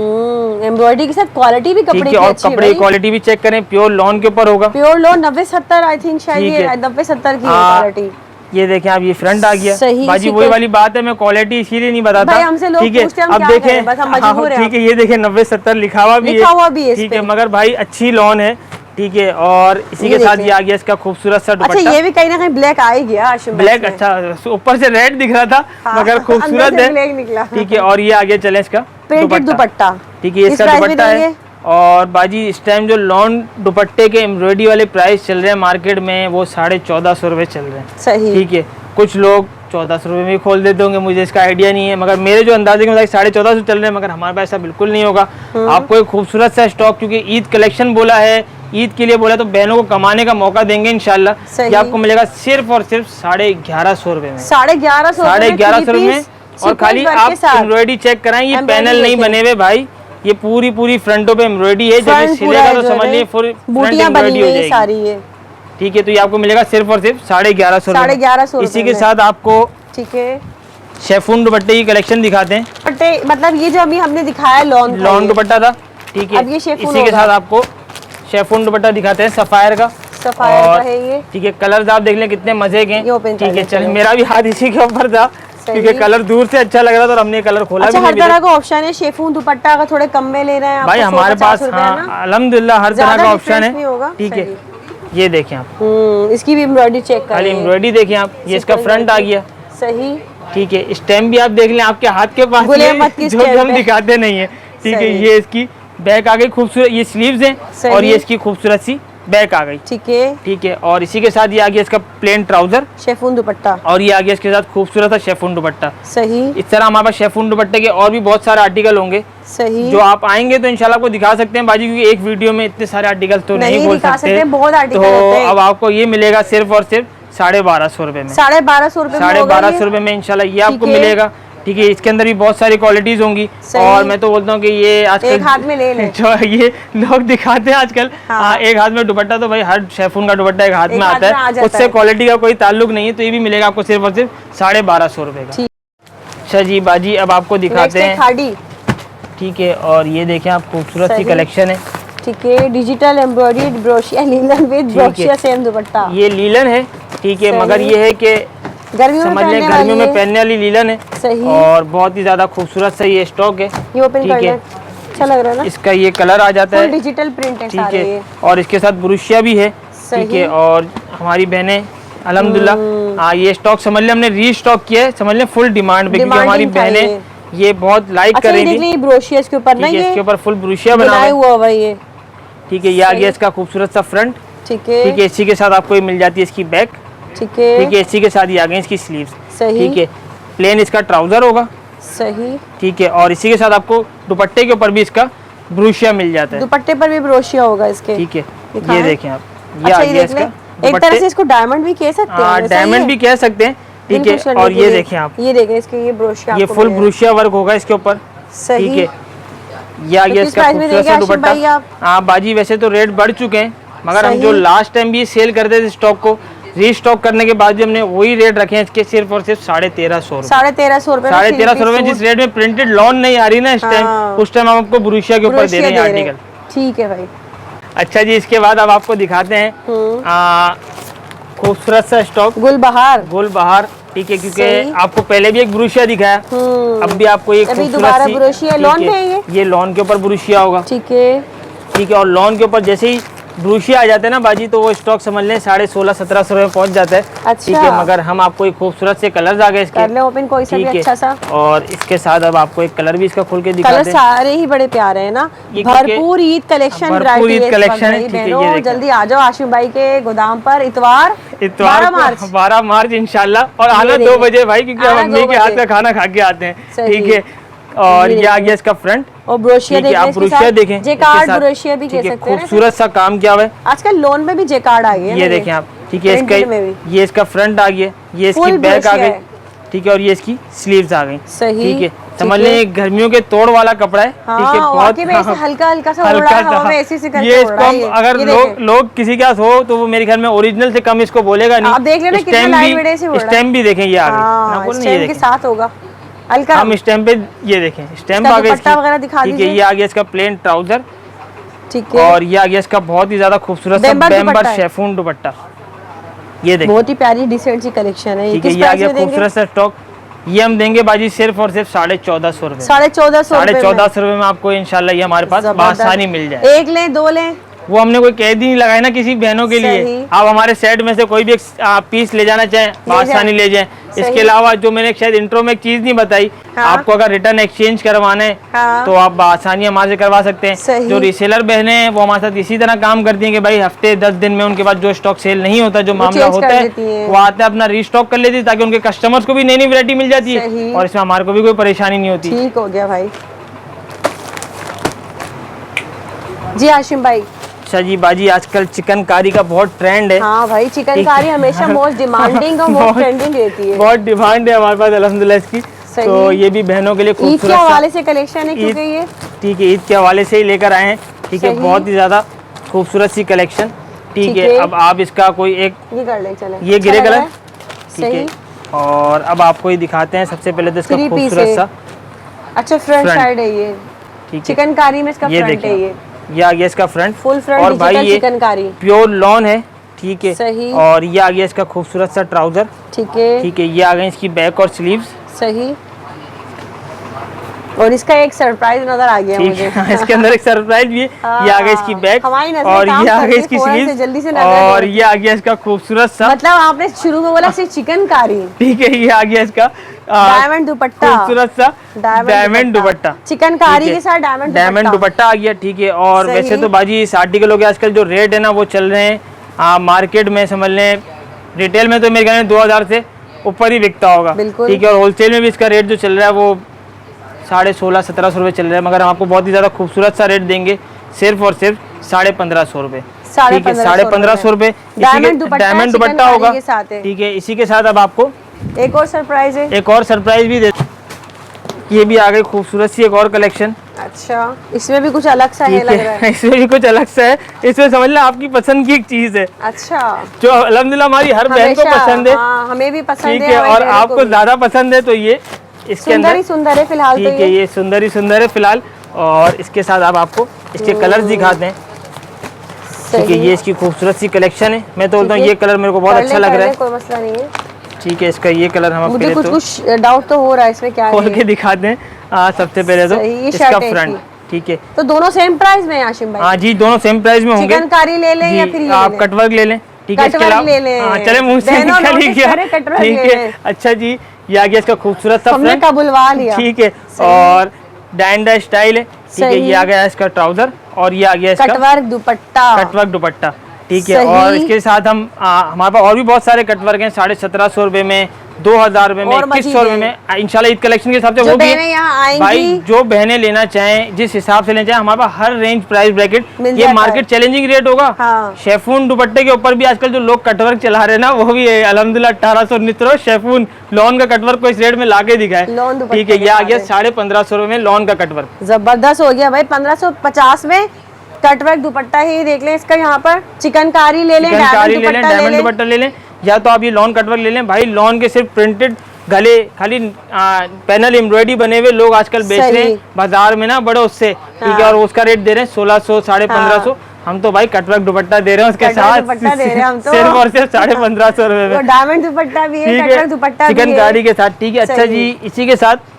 एम्ब्रॉयडरी के साथ क्वालिटी भी कपड़े की और अच्छी है, कपड़े की क्वालिटी भी चेक करें, प्योर लॉन के ऊपर होगा, प्योर लॉन 90-70 आई थिंक, शायद ये 90-70 की क्वालिटी। ये देखें आप, ये फ्रंट आ गया बाजी, वही वाली बात है, मैं क्वालिटी इसीलिए नहीं बताता, ठीक है। अब देखें, ठीक है, ये देखें 90-70 लिखा हुआ भी है, ठीक है, मगर भाई अच्छी लॉन है, ठीक है। और इसी के साथ ये आ गया इसका खूबसूरत सा दुपट्टा, अच्छा, ये भी कहीं ना कहीं ब्लैक आ ही गया, ब्लैक, अच्छा ऊपर से रेड दिख रहा था, मगर खूबसूरत है, ठीक है। और ये आ गया, चले इसका प्रिंटेड दुपट्टा, ठीक है, इसका दुपट्टा है। और बाजी इस टाइम जो लॉन दुपट्टे के एम्ब्रॉयडरी वाले प्राइस चल रहे हैं मार्केट में, वो 1450 रुपए चल रहे हैं, सही, ठीक है। कुछ लोग 1400 रुपए में खोल देते होंगे, मुझे इसका आइडिया नहीं है, मगर मेरे जो अंदाजे के मुताबिक 1450 चल रहे हैं, मगर हमारे पास ऐसा बिल्कुल नहीं होगा। आपको एक खूबसूरत सा स्टॉक, क्योंकि ईद कलेक्शन बोला है, ईद के लिए बोला, तो बहनों को कमाने का मौका देंगे इंशाल्लाह। ये आपको मिलेगा सिर्फ और सिर्फ 1150 रुपए में, 1150 रुपए में। और खाली आप एम्ब्रॉयडरी चेक कराएं, ये पैनल नहीं बने हुए भाई, ये पूरी फ्रंटों पे एम्ब्रॉयडरी है, जब सिलेगा तो समझ लीजिए फ्रंट एम्ब्रॉयडरी हो जाएगी, ठीक है। तो ये आपको मिलेगा सिर्फ और सिर्फ 1150 इसी के साथ आपको, ठीक है, शेफून दुपट्टे की कलेक्शन दिखाते हैं, मतलब ये जो अभी हमने दिखाया लॉन दुपट्टा था, ठीक है। इसी के साथ आपको शेफून दुपट्टा दिखाते हैं सफायर का, और ये, ठीक है। कलर्स आप देख लें कितने मजे के, ठीक है। चलिए, मेरा भी हाथ इसी के ऊपर था, क्योंकि कलर दूर से अच्छा लग रहा था और हमने कलर खोला भी नहीं। हर तरह का ऑप्शन है, शेफून दुपट्टा अगर थोड़े कम में ले रहे हैं भाई हमारे पास, हाँ अल्हम्दुलिल्लाह हर तरह का ऑप्शन है, ठीक है। ये देखें आप, इसकी भी एम्ब्रॉयडरी चेक करें, खाली एम्ब्रॉयडरी देखें आप, ये इसका फ्रंट आ गया, सही। ठीक है, स्टैम्प भी आप देख लें आपके हाथ के पास जो हम दिखाते नहीं है। ठीक है, ये इसकी बैक आ गई खूबसूरत, ये स्लीव्स हैं और ये इसकी खूबसूरत सी बैक आ गई। ठीक है, और इसी के साथ ये आ गया इसका प्लेन ट्राउजर शेफून दुपट्टा, और ये आ गया इसके साथ खूबसूरत सा शेफून दुपट्टा। सही। इस तरह हमारे पास शेफून दुपट्टे के और भी बहुत सारे आर्टिकल होंगे, सही, जो आप आएंगे तो इंशाल्लाह आपको दिखा सकते हैं बाजी, क्योंकि एक वीडियो में इतने सारे आर्टिकल तो नहीं बोल सकते, बहुत आर्टिकल तो अब आपको ये मिलेगा सिर्फ और सिर्फ 1250 रुपए में। 1250 रुपए में इंशाल्लाह ये आपको मिलेगा। ठीक है, इसके अंदर भी बहुत सारी क्वालिटीज होंगी, और मैं तो बोलता हूँ कि ये आजकल एक हाथ में ले लें। जो ये लोग दिखाते हैं आजकल, हाँ। एक हाथ में दुपट्टा, तो भाई हर शेफून का दुपट्टा एक हाथ में आता है, उससे क्वालिटी का कोई ताल्लुक नहीं है। तो ये भी मिलेगा आपको सिर्फ और सिर्फ 1250 रुपए का। अच्छा जी बाजी, अब आपको दिखाते हैं खाड़ी। ठीक है, और ये देखें आप खूबसूरत सी कलेक्शन है। ठीक है, डिजिटल एम्ब्रॉयडर्ड ब्रोशिया लीलन विद ब्रोशिया सेम दुपट्टा, ये लीलन है। ठीक है, मगर ये है कि गर्मियों में पहनने वाली लीलन है। सही। और बहुत ही ज्यादा खूबसूरत सा ये स्टॉक है। ये ओपन कर ले, अच्छा लग रहा है ना। इसका ये कलर आ जाता है, डिजिटल प्रिंट है। ठीक है, और इसके साथ ब्रुशिया भी है। ठीक है, और हमारी बहनें अल्हम्दुलिल्लाह हाँ ये स्टॉक समझ ले हमने री स्टॉक किया है, समझ ले फुल डिमांड पे, क्योंकि हमारी बहनें ये बहुत लाइक कर रही थी। ब्रोशिया इसके ऊपर ना, इसके ऊपर फुल ब्रुशिया बना हुआ है ये। ठीक है, ये आ गया इसका खूबसूरत सा फ्रंट। ठीक है, इसी के साथ आपको मिल जाती है इसकी बैक। ठीक है, इसी के साथ ये आ गई इसकी स्लीव्स। ठीक है, प्लेन इसका ट्राउजर होगा। सही। ठीक है, और इसी के साथ आपको दुपट्टे के ऊपर भी इसका ब्रोशिया मिल जाता है, दुपट्टे पर भी ब्रोशिया होगा इसके। ठीक है, ये देखें आप, ये आ गया इसका, एक तरह से इसको डायमंड भी कह सकते हैं। डायमंड भी कह सकते हैं। ठीक है, और ये देखें आप, ये देखें इसके ये ब्रोशिया, ये फुल ब्रोशिया वर्क होगा इसके ऊपर। ठीक है, ये आ गया इसका खूबसूरत सा दुपट्टा। हाँ बाजी, वैसे तो रेट बढ़ चुके हैं, मगर हम जो लास्ट टाइम भी सेल करते थे स्टॉक को, रीस्टॉक करने के बाद भी हमने वही रेट रखे हैं इसके, सिर्फ और सिर्फ 1350 रुपए। 1350 रुपए, जिस रेट में प्रिंटेड लॉन नहीं आ रही ना इस टाइम, उस टाइम हम आपको ब्रुशिया के ऊपर दे रहे हैं आर्टिकल। ठीक है भाई। अच्छा जी, इसके बाद अब आपको दिखाते हैं खूबसूरत सा स्टॉक गुलबहार। ठीक है, क्योंकि आपको पहले भी एक ब्रुशिया दिखाया, अब भी आपको एक खूबसूरत सी ब्रुशिया लॉन पे, ये लॉन के ऊपर ब्रुशिया होगा। ठीक है, और लॉन के ऊपर जैसे ही ब्रुशिया आ जाते हैं ना बाजी, तो वो स्टॉक समझ लें 1600-1700 रुपए पहुंच जाता है। अच्छा। ठीक है, मगर हम आपको एक खूबसूरत से कलर आ गए इसके, कर ले ओपन कोई सा भी अच्छा सा, और इसके साथ अब आपको एक कलर भी इसका खोल के दिखाते हैं। कलर सारे ही बड़े प्यारे हैं ना, भरपूर ईद कलेक्शन, भरपूर ईद कलेक्शन है। ठीक है, जल्दी आ जाओ आशिम भाई के गोदाम पर, इतवार 12 मार्च इंशाल्लाह, और आना 2 बजे भाई, क्योंकि हम अम्मी के हाथ का खाना खा के आते हैं। ठीक है, और ये आ गया इसका फ्रंट, और ब्रोशिया देखें, आप ब्रोशिया देखें, जेकार्ड ब्रोशिया भी कह सकते हैं, खूबसूरत सा काम किया हुआ है। आजकल लोन में भी जेकार्ड आ गया है, ये देखें आप। ठीक है, इसका ये इसका फ्रंट आ गया, ये इसकी बैक आ गई। ठीक है, और ये इसकी स्लीव्स आ गई। सही। ठीक है, समझ लें गर्मियों के तोड़ वाला कपड़ा है। ठीक है, बहुत हल्का हल्का सा उड़ रहा है हवा में, ऐसे से करके उड़ रहा है। ये इसको अगर लोग किसी के पास हो तो वो मेरे ख्याल में ओरिजिनल से कम इसको बोलेगा नहीं। आप देख लेना कितना लाइट वेट से उड़ रहा है। स्टैम्प भी देखें, ये आ गई, स्टैम्प के साथ होगा हल्का। हम स्टैम्प पे ये देखें, स्टैम्प आ गया इसका वगैरह दिखा दीजिए। ठीक है, ये आ गया इसका प्लेन ट्राउजर। ठीक है, और ये आ गया इसका बहुत ही ज्यादा खूबसूरत सा बेम्बर शेफून दुपट्टा। ये देखिए, बहुत ही प्यारी डिसेंट सी कलेक्शन है। ठीक है, ये आ गया खूबसूरत सा स्टॉक। ये हम देंगे बाजी सिर्फ और सिर्फ 1450 रुपए। 1450 रुपए में आपको इंशाल्लाह ये हमारे पास आसानी मिल जाए। एक लें, 2 लें, वो हमने कोई कैद ही नहीं लगाया ना किसी बहनों के लिए। आप हमारे सेट में से कोई भी पीस ले जाना चाहें, आसानी ले जाएं। इसके अलावा जो मैंने शायद इंट्रो में एक चीज नहीं बताई, आपको अगर रिटर्न एक्सचेंज करवाना है तो आप आसानी हमारे से करवा सकते हैं। जो रीसेलर बहनें हैं वो हमारे साथ इसी तरह काम करती हैं कि भाई हफ्ते 10 दिन में उनके पास जो स्टॉक सेल नहीं होता, जो मामला होता है, वो आते हैं अपना रीस्टॉक कर लेती है, ताकि उनके कस्टमर्स को भी नई नई वैरायटी मिल जाती है, और इसमें हमारे को भी कोई परेशानी नहीं होती। ठीक हो गया भाई। जी आशिम भाई। अच्छा जी बाजी, आजकल चिकनकारी का बहुत ट्रेंड है। हाँ भाई, चिकनकारी हमेशा मोस्ट डिमांडिंग और मोस्ट ट्रेंडिंग रहती है। बहुत डिमांड है हमारे पास अल्हम्दुलिल्लाह इसकी। तो ये भी बहनों के लिए खूबसूरत ईद के हवाले से कलेक्शन है, क्योंकि ये ठीक है ईद के हवाले से ही लेकर आए हैं। ठीक है, बहुत ही ज्यादा खूबसूरत सी कलेक्शन। ठीक है, अब आप इसका कोई एक ये कर ले, चले ये ग्रे कलर। ठीक है, और अब आपको ये दिखाते हैं। सबसे पहले तो इसका खूबसूरत सा, अच्छा फ्रंट साइड है ये। ठीक है, चिकनकारी में इसका फ्रंट है ये आ गया इसका फ्रंट, फुल फ्रंट, और भाई ये प्योर लॉन है। ठीक है, सही। और ये आ गया इसका खूबसूरत सा ट्राउजर। ठीक है, ठीक है, ये आ गए इसकी बैक और स्लीव्स। सही। और इसका एक सरप्राइज नजर आ गया मुझे। इसके अंदर एक सरप्राइज भी है। ये आ गया इसकी बैक, और ये आ गई इसकी स्लीव्स, जल्दी से और ये आ गया इसका खूबसूरत सा, मतलब आपने शुरू में बोला सिर्फ चिकनकारी। ठीक है, ये आ गया इसका डायमंड दुपट्टा, खूबसूरत सा डायमंड दुपट्टा, चिकनकारी के साथ डायमंड दुपट्टा आ गया। ठीक है, और वैसे तो बाजी इस आर्टिकल के आजकल जो रेट है ना वो चल रहे हैं मार्केट में, समझ लें रिटेल में तो मेरे ख्याल में 2000 से ऊपर ही बिकता होगा। ठीक है, और होलसेल में भी इसका रेट जो चल रहा है वो 1650-1700 रुपये चल रहा है, मगर हम आपको बहुत ही ज़्यादा खूबसूरत सा रेट देंगे सिर्फ और सिर्फ 1550 रुपये। ठीक है, 1550 रुपये डायमंड दुपट्टा होगा। ठीक है, इसी के साथ अब आपको एक और सरप्राइज है, एक और सरप्राइज भी दे, ये भी आ गई खूबसूरत सी एक और कलेक्शन। अच्छा, इसमें भी कुछ अलग सा है लग रहा है। इसमें भी कुछ अलग सा है, इसमें समझ लो आपकी पसंद की एक चीज है। अच्छा, जो अल्हम्दुलिल्लाह हमारी हर बहन को पसंद है। हमें भी पसंद है। ठीक है, और आपको ज्यादा पसंद है तो ये इसके अंदर सुंदर है फिलहाल। ठीक है, ये सुंदर है फिलहाल। और इसके साथ अब आपको इसके कलर्स दिखाते हैं। ठीक है, ये इसकी खूबसूरत सी कलेक्शन है। मैं तो बोलता हूँ ये कलर मेरे को बहुत अच्छा लग रहा है। कोई मसला नहीं है। ठीक है, इसका ये कलर हम मुझे कुछ डाउट तो हो रहा है इसमें, क्या खोल के दिखाते हैं। सबसे पहले तो इसका फ्रंट। ठीक है, तो दोनों सेम प्राइस में आशिम भाई? हाँ जी, दोनों सेम प्राइस में होंगे। चिकनकारी ले लें या फिर ये आप कटवर्क ले लें। ठीक है, इसके अलावा चले मुंह से निकल ही गया। ठीक है, अच्छा जी, ये आ गया इसका खूबसूरत सा हमने का बुलवा लिया। ठीक है, और डायंडा स्टाइल है। ठीक है, ये आ गया इसका ट्राउजर, और ये आ गया इसका कटवर्क दुपट्टा। ठीक है, और इसके साथ हम हमारे पास और भी बहुत सारे कटवर्क हैं 1750 रुपए में, 2000 रुपए में, 2100 रुपए में। इंशाल्लाह ईद कलेक्शन के हिसाब से वो भी भाई जो बहनें लेना चाहें, जिस हिसाब से लेना चाहें, हमारे पास हर रेंज प्राइस ब्रैकेट, ये मार्केट चैलेंजिंग रेट होगा। शेफून दुपट्टे के ऊपर भी आजकल जो लोग कटवर्क चला रहे हैं ना, वो भी अल्हम्दुलिल्लाह 1819 शेफून लॉन का कटवर्क को इस रेट में लाके दिखाए। ठीक है, ये आ गया 1550 रुपए में लॉन का कटवर्क। जबरदस्त हो गया भाई, 1550 में कटवर्क दुपट्टा ही देख लें। इसका यहाँ पर चिकनकारी ले लें, डायमंड दुपट्टा ले लें, या तो आप ये लॉन कटवर्क ले लें। भाई लॉन के सिर्फ प्रिंटेड गले, खाली पैनल एम्ब्रॉयडरी बने हुए लोग आजकल बेच रहे हैं बाजार में ना बड़े उससे। ठीक है, और उसका रेट दे रहे हैं 1600, 1550। हम तो भाई कटवर्क दुपट्टा दे रहे हैं उसके साथ सिर्फ और सिर्फ 1550 रुपए में। डायमंड दुपट्टा भी है, कटवर्क दुपट्टा भी है चिकनकारी के साथ। ठीक है, अच्छा जी, इसी के साथ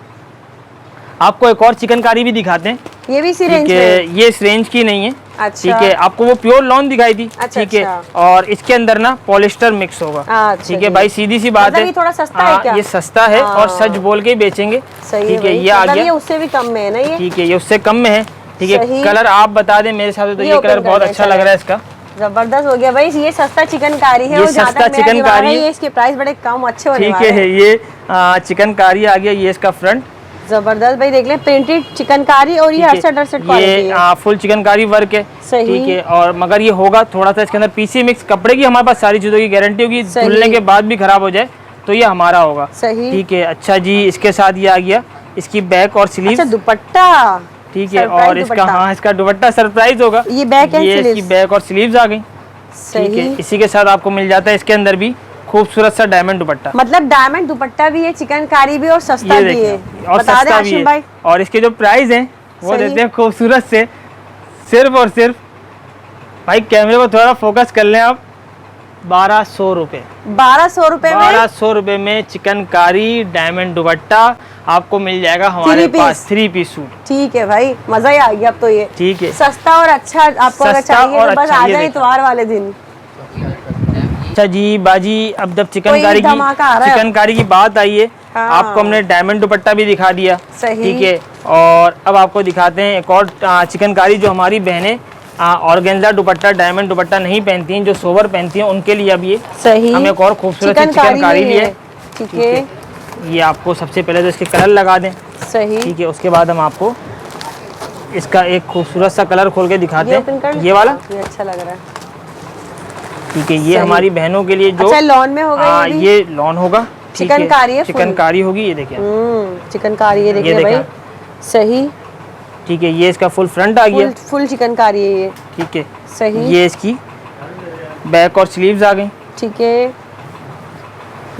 आपको एक और चिकनकारी भी दिखाते हैं। ये भी इसी रेंज में? ये इस रेंज की नहीं है। अच्छा। ठीक है, आपको वो प्योर लॉन दिखाई थी। अच्छा, ठीक है, और इसके अंदर ना पॉलिस्टर मिक्स होगा। ठीक है भाई, सीधी सी बात है, ये थोड़ा सस्ता है क्या? ये सस्ता है और सच बोल के ही बेचेंगे। ठीक है, ये आ गया, ये उससे भी कम में है ना ये? ठीक है, ये उससे कम में है। ठीक है, कलर आप बता दें, मेरे हिसाब से तो ये कलर बहुत अच्छा लग रहा है इसका। जबरदस्त हो गया भाई, ये सस्ता चिकनकारी है। ये सस्ता चिकनकारी है, इसके प्राइस बड़े कम अच्छे होने वाले हैं। ठीक है, ये चिकनकारी आ गया, ये इसका फ्रंट। जबरदस्त भाई, देख ले प्रिंटेड चिकनकारी, और ये 68 क्वालिटी है, फुल चिकनकारी वर्क है। ठीक है, और मगर ये होगा थोड़ा सा इसके अंदर पीसी मिक्स। कपड़े की हमारे पास सारी चीजों की गारंटी होगी, धुलने के बाद भी खराब हो जाए तो ये हमारा होगा। ठीक है, अच्छा जी, इसके साथ ये आ गया इसकी बैक और स्लीव दुपट्टा। ठीक है, और इसका इसका दुपट्टा सरप्राइज होगा। ये बैक एंड स्लीव्स, इसकी बैक और स्लीव्स आ गई। ठीक है, इसी के साथ आपको मिल जाता है इसके अंदर भी खूबसूरत सा डायमंड दुपट्टा। मतलब डायमंड दुपट्टा भी है, चिकनकारी भी, और सस्ता भी है, और सस्ता भी है। और इसके जो प्राइस हैं वो देते हैं खूबसूरत से, सिर्फ और सिर्फ भाई कैमरे को थोड़ा फोकस कर लें आप, 1200 रुपए। 1200 रुपए में 1200 रुपए में चिकनकारी डायमंड दुपट्टा आपको मिल जाएगा हमारे पास 3 पीस सूट। ठीक है भाई, मजा ही आ गया अब तो। ये ठीक है, सस्ता और अच्छा आपको अगर चाहिए तो बस आ जाए इतवार वाले दिन। अच्छा जी बाजी, अब जब चिकनकारी की बात आई है, आपको हमने डायमंड दुपट्टा भी दिखा दिया। ठीक है, और अब आपको दिखाते हैं एक और चिकनकारी जो हमारी बहनें ऑर्गेन्जा दुपट्टा, डायमंड दुपट्टा नहीं पहनती हैं, जो सोवर पहनती हैं, उनके लिए अब ये हम एक और खूबसूरत चिकनकारी लिए। ठीक है, ये आपको सबसे पहले तो इसके कलर लगा दें। ठीक है, उसके बाद हम आपको इसका एक खूबसूरत सा कलर खोल के दिखाते हैं। ये वाला ये अच्छा लग रहा है। ठीक है, ये हमारी बहनों के लिए जो अच्छा लॉन में होगा, ये लॉन होगा। चिकनकारी है, चिकनकारी होगी। ये देखिए चिकनकारी, ये देखिए भाई, सही। ठीक है, ये इसका फुल फ्रंट आ गया, फुल चिकनकारी है ये। ठीक है, सही। ये इसकी बैक और स्लीव्स आ गई। ठीक है,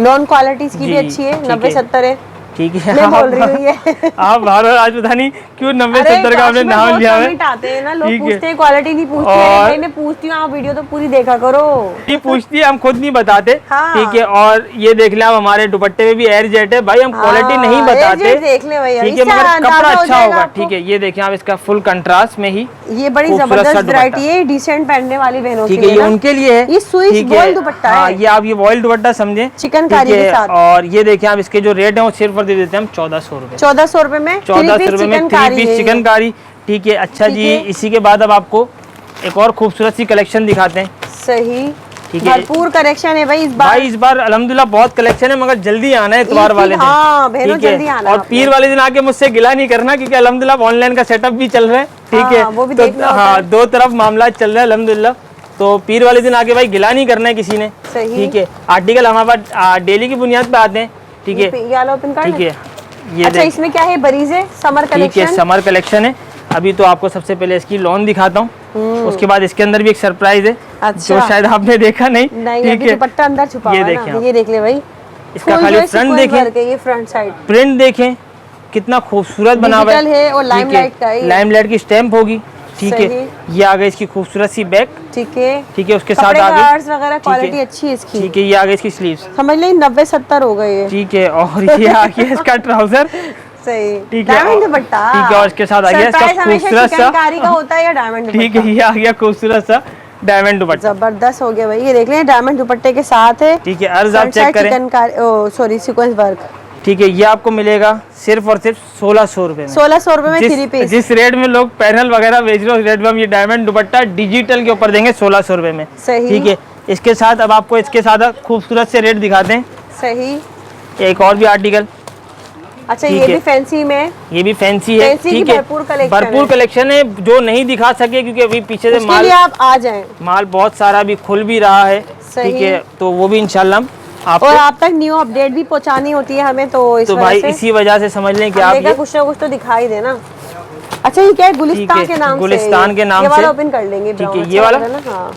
लॉन क्वालिटी इसकी भी अच्छी है, 90-70 है। ठीक है। मैं बोल रही हूँ ये आप बार बार आज पता नहीं क्यों 90-70 का आपने नाम लिया है। आते हैं ना लोग, पूछते हैं क्वालिटी नहीं पूछते हैं। भाई मैं पूछती हूँ, आप वीडियो तो पूरी देखा करो। नहीं पूछती है, हम खुद नहीं बताते। हाँ। ठीक है, और ये देख ले आप हमारे दुपट्टे में भी एयर जेट है भाई, हम क्वालिटी नहीं बताते। देख ले भैया, ठीक है, मगर कपड़ा अच्छा होगा। ठीक है, ये देखिए आप, इसका फुल कंट्रास्ट में ही ये बड़ी जबरदस्त वैरायटी है, डिसेंट पहनने वाली बहनों के लिए। ठीक है, ये उनके लिए है। ये स्विस बॉयल दुपट्टा है। ये आप ये बॉयल दुपट्टा समझे, चिकनकारी के साथ। और ये देखिए आप, इसके जो रेट है वो सिर्फ दे देते हैं हम 1400 रुपए। 1400 रुपए में 1400 रुपए में 3 पीस चिकनकारी। ठीक है, अच्छा जी, इसी के बाद अब आपको एक और खूबसूरत सी कलेक्शन दिखाते हैं। सही, ठीक है, भरपूर कलेक्शन है भाई इस बार अल्हम्दुलिल्लाह बहुत कलेक्शन है, मगर जल्दी आना है इतवार वाले दिन। हाँ बहनों जल्दी आना। और पीर वाले दिन आके मुझसे गिला नहीं करना, क्योंकि अल्हम्दुलिल्लाह ऑनलाइन का सेटअप भी चल रहा है। ठीक है, वो भी तो हाँ, दो तरफ मामला चल रहा है अल्हम्दुलिल्लाह। तो पीर वाले दिन आके भाई गिला नहीं करना है किसी ने। ठीक है, आर्टिकल हमारे पास डेली की बुनियाद पे आते हैं। ठीक है, ठीक है, ये अच्छा इसमें क्या है, बरीज है, समर कलेक्शन। ठीक है, समर कलेक्शन है। अभी तो आपको सबसे पहले इसकी लॉन दिखाता हूँ, उसके बाद इसके अंदर भी एक सरप्राइज है। अच्छा। जो शायद आपने देखा नहीं। ठीक है, दुपट्टा अंदर छुपा ये हुआ है ना, ये देख ले भाई, इसका खाली फ्रंट देखें, ये फ्रंट साइड प्रिंट देखें कितना खूबसूरत बना हुआ है, और लाइमलाइट की स्टैम्प होगी। ठीक है, ये आ गई इसकी खूबसूरत सी बैक। ठीक है, ठीक है, उसके साथ आगे वगैरह क्वालिटी अच्छी है इसकी। ठीक है, ये आ गई इसकी स्लीव्स, समझ ले 90-70 हो गए। ठीक है, और ये आ गया इसका ट्राउजर। सही, ठीक है, डायमंड दुपट्टा। ठीक है, और इसके साथ आ गया इसका खूबसूरत सा, का होता है या डायमंड। ठीक है, ये आ गया खूबसूरत सा डायमंड दुपट्टा, जबरदस्त हो गया भाई। ये देख लें, डायमंड दुपट्टे के साथ है। ठीक है, अर्ज आप चेक करें, सॉरी सीक्वेंस वर्क। ठीक है, ये आपको मिलेगा सिर्फ और सिर्फ 1600 रुपए में। 1600 रुपए में 3 पीस। जिस रेट में लोग पैनल वगैरह बेच रहे हो, उस रेट में हम ये डायमंड दुपट्टा डिजिटल के ऊपर देंगे 1600 रुपए में। सही, ठीक है, इसके साथ अब आपको इसके साथ खूबसूरत से रेट दिखाते हैं। सही, एक और भी आर्टिकल। अच्छा ये भी फैंसी में, ये भी फैंसी है। ठीक है, भरपूर कलेक्शन है, जो नहीं दिखा सके क्योंकि अभी पीछे से माल, आप आ जाएं, माल बहुत सारा भी खुल भी रहा है। ठीक है, तो वो भी इंशाल्लाह आपको, और आप तक न्यू अपडेट भी पहुंचानी होती है हमें, तो इस वजह भाई से इसी वजह से समझ लें कि आप ये कुछ ना कुछ तो दिखाई देना। अच्छा ये क्या है, गुलिस्तान के नाम से, गुलिस्तान के नाम से, ये वाला से ओपन कर लेंगे। ठीक है, ये वाला ना, हाँ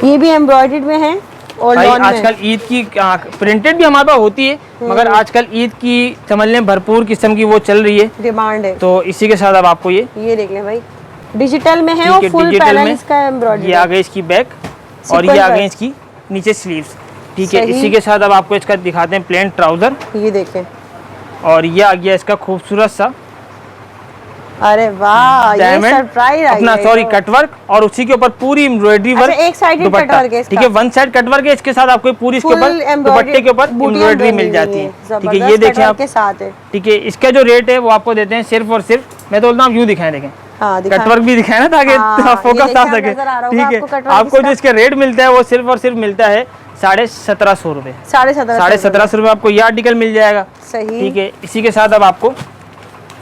ये भी एम्ब्रॉयडर्ड में है। और आजकल ईद की प्रिंटेड भी हमारे पास होती है, मगर आजकल ईद की समझ लें भरपूर किस्म की वो चल रही है, डिमांड है। तो इसी के साथ अब आपको ये देख लें भाई, डिजिटल में है, और फुल पैनल इसका एम्ब्रॉयडरी। ये आ गई इसकी बैक, और ये आ गई इसकी नीचे स्लीव्स। ठीक है, इसी के साथ अब आपको इसका दिखाते हैं प्लेन ट्राउजर। ये देखें, और ये आ गया इसका खूबसूरत सा, अरे वाह, ये सरप्राइज अपना सॉरी कटवर्क, और उसी के ऊपर पूरी एम्ब्रॉयडरी वर्क। एक साइड कटवर्क है, ठीक है, वन साइड कटवर्क है। इसके साथ आपको पूरी इसके ऊपर दुपट्टे के ऊपर एम्ब्रॉयडरी मिल जाती है। ठीक है, ये देखें आप, ठीक है, इसका जो रेट है वो आपको देते हैं सिर्फ और सिर्फ, मैं तो बोलता हूँ यूँ दिखाएं, देखें कटवर्क भी दिखाए ना, ताकि फोकस आ सके। ठीक है, आपको जो इसका रेट मिलता है वो सिर्फ और सिर्फ मिलता है 1750 रुपए। 1750 रुपए आपको ये आर्टिकल मिल जाएगा। ठीक है, इसी के साथ अब आपको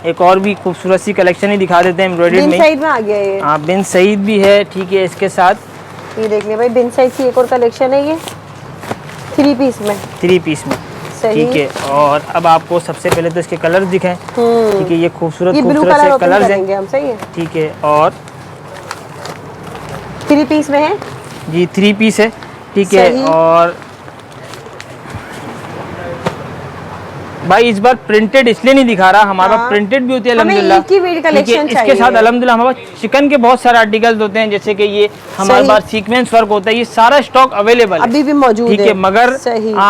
एक और भी खूबसूरत सी कलेक्शन ही दिखा देते हैं एम्ब्रॉयडरी में। साइड में आ गया ये, हाँ बिन सईद भी है। ठीक है, इसके साथ ये देख ले भाई, बिन सईद की एक और कलेक्शन है, ये 3 पीस में। 3 पीस में, ठीक है। और अब आपको सबसे पहले तो इसके कलर्स दिखाएं। ठीक है, ये खूबसूरत खूबसूरत से कलर्स हैं। सही है, ठीक है, और 3 पीस में है जी, 3 पीस है। ठीक है, और भाई इस बार प्रिंटेड इसलिए नहीं दिखा रहा, हमारा प्रिंटेड भी होती है अल्हम्दुलिल्लाह। इसके साथ अल्हम्दुलिल्लाह हमारे पास चिकन के बहुत सारे आर्टिकल्स होते हैं, जैसे कि ये हमारे पास सीक्वेंस वर्क होता है, ये सारा स्टॉक अवेलेबल अभी भी मौजूद है। ठीक है, मगर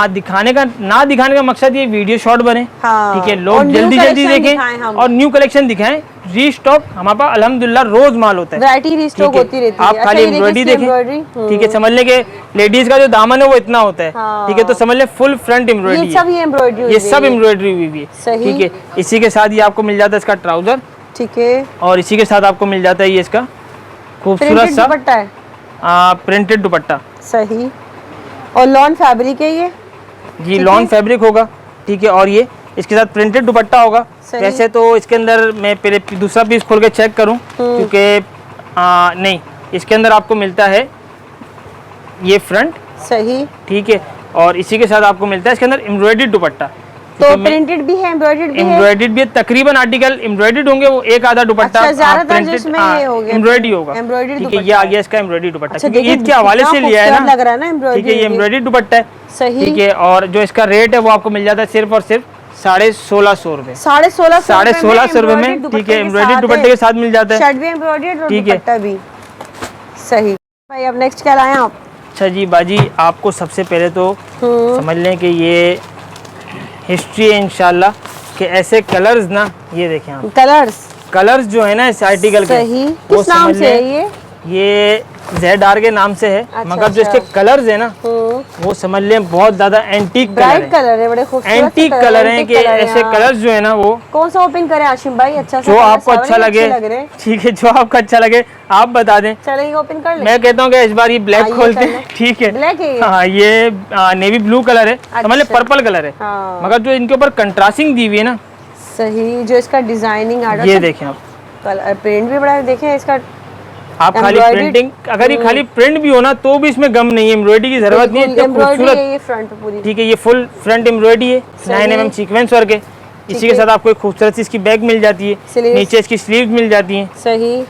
दिखाने का मकसद ये वीडियो शॉर्ट बने। ठीक है, लोग जल्दी जल्दी देखें और न्यू कलेक्शन दिखाएं। रीस्टॉक हमारे पास अल्हम्दुलिल्लाह रोज माल होता है, वैरायटी रीस्टॉक होती रहती है। आप खाली एम्ब्रॉयडरी देखें। ठीक है, समझ लें कि लेडीज का जो दामन है वो इतना होता है। ठीक है, तो समझ लें फुल फ्रंट एम्ब्रॉयडरी, ये सब एम्ब्रॉयडरी हुई भी है। ठीक है, इसी के साथ ये आपको मिल जाता है इसका ट्राउजर। ठीक है, और इसी के साथ आपको मिल जाता है ये इसका खूबसूरत सा प्रिंटेड दुपट्टा। सही, और लॉन फैब्रिक है ये जी, लॉन फैब्रिक होगा। ठीक है, और ये इसके साथ प्रिंटेड दुपट्टा होगा। वैसे तो इसके अंदर मैं पहले दूसरा पीस खोल के चेक करूं, क्योंकि नहीं, इसके अंदर आपको मिलता है ये फ्रंट। सही, ठीक है, और इसी के साथ आपको मिलता है इसके अंदर एम्ब्रॉयडरी दुपट्टा। तो प्रिंटेड भी है, एम्ब्रॉयडर्ड भी है? एम्ब्रॉयडर्ड भी है, तकरीबन आर्टिकल एम्ब्रॉयडर्ड होंगे, वो एक आधा दुपट्टा एम्ब्रॉयडरी होगा। ठीक है, ये आ गया इसका एम्ब्रॉयडरी दुपट्टा, क्योंकि ईद के हवाले से लिया है ना, लग रहा है ना, ठीक है, ये एम्ब्रॉयडरी दुपट्टा है। सही। ठीक है, और जो इसका रेट है वो आपको मिल जाता है सिर्फ और सिर्फ 1650 रुपए, 1650 रुपए में। ठीक है, एम्ब्रॉयडरी दुपट्टे के साथ मिल जाता है, शर्ट भी एम्ब्रॉयडर्ड और दुपट्टा भी। सही भाई, अब नेक्स्ट क्या लाए आप? अच्छा जी बाजी, आपको सबसे पहले तो समझ लें कि ये हिस्ट्री है इंशाल्लाह, कि ऐसे कलर्स ना, ये देखें आप, कलर्स जो है ना इस आर्टिकल के, वो किस नाम से है ये ZR के नाम से है। अच्छा, मगर जो इसके कलर्स है ना, वो समझ लें बहुत ज्यादा एंटीक कलर है, बड़े खूबसूरत एंटीक कलर हैं, कि ऐसे कलर्स जो है ना, वो कौन सा ओपन करें आशिम भाई? अच्छा, जो आपको अच्छा लगे, ठीक है, जो आपको अच्छा लगे आप बता दें। चलेंगे, ओपन कर ले। मैं कहता हूँ कि इस बार ये ब्लैक खोलते हैं, ठीक है, ब्लैक है हाँ, ये नेवी ब्लू कलर है, समझ लें पर्पल कलर है, मगर जो इनके ऊपर कंट्रास्टिंग दी हुई है ना, सही, जो इसका डिजाइनिंग आर्ट, ये देखें आप, प्रिंट भी बड़ा है, देखें इसका। आप खाली प्रिंटिंग, अगर ये खाली प्रिंट भी हो ना तो भी इसमें गम नहीं है, एम्ब्रॉयडरी की जरूरत नहीं है, इतना खूबसूरत। ठीक है, ये फुल फ्रंट एम्ब्रॉयडरी है, 9 mm सीक्वेंस वर्क है। इसी के साथ आपको एक खूबसूरत सी इसकी बैग मिल जाती है, नीचे इसकी स्लीव्स मिल जाती हैं। सही।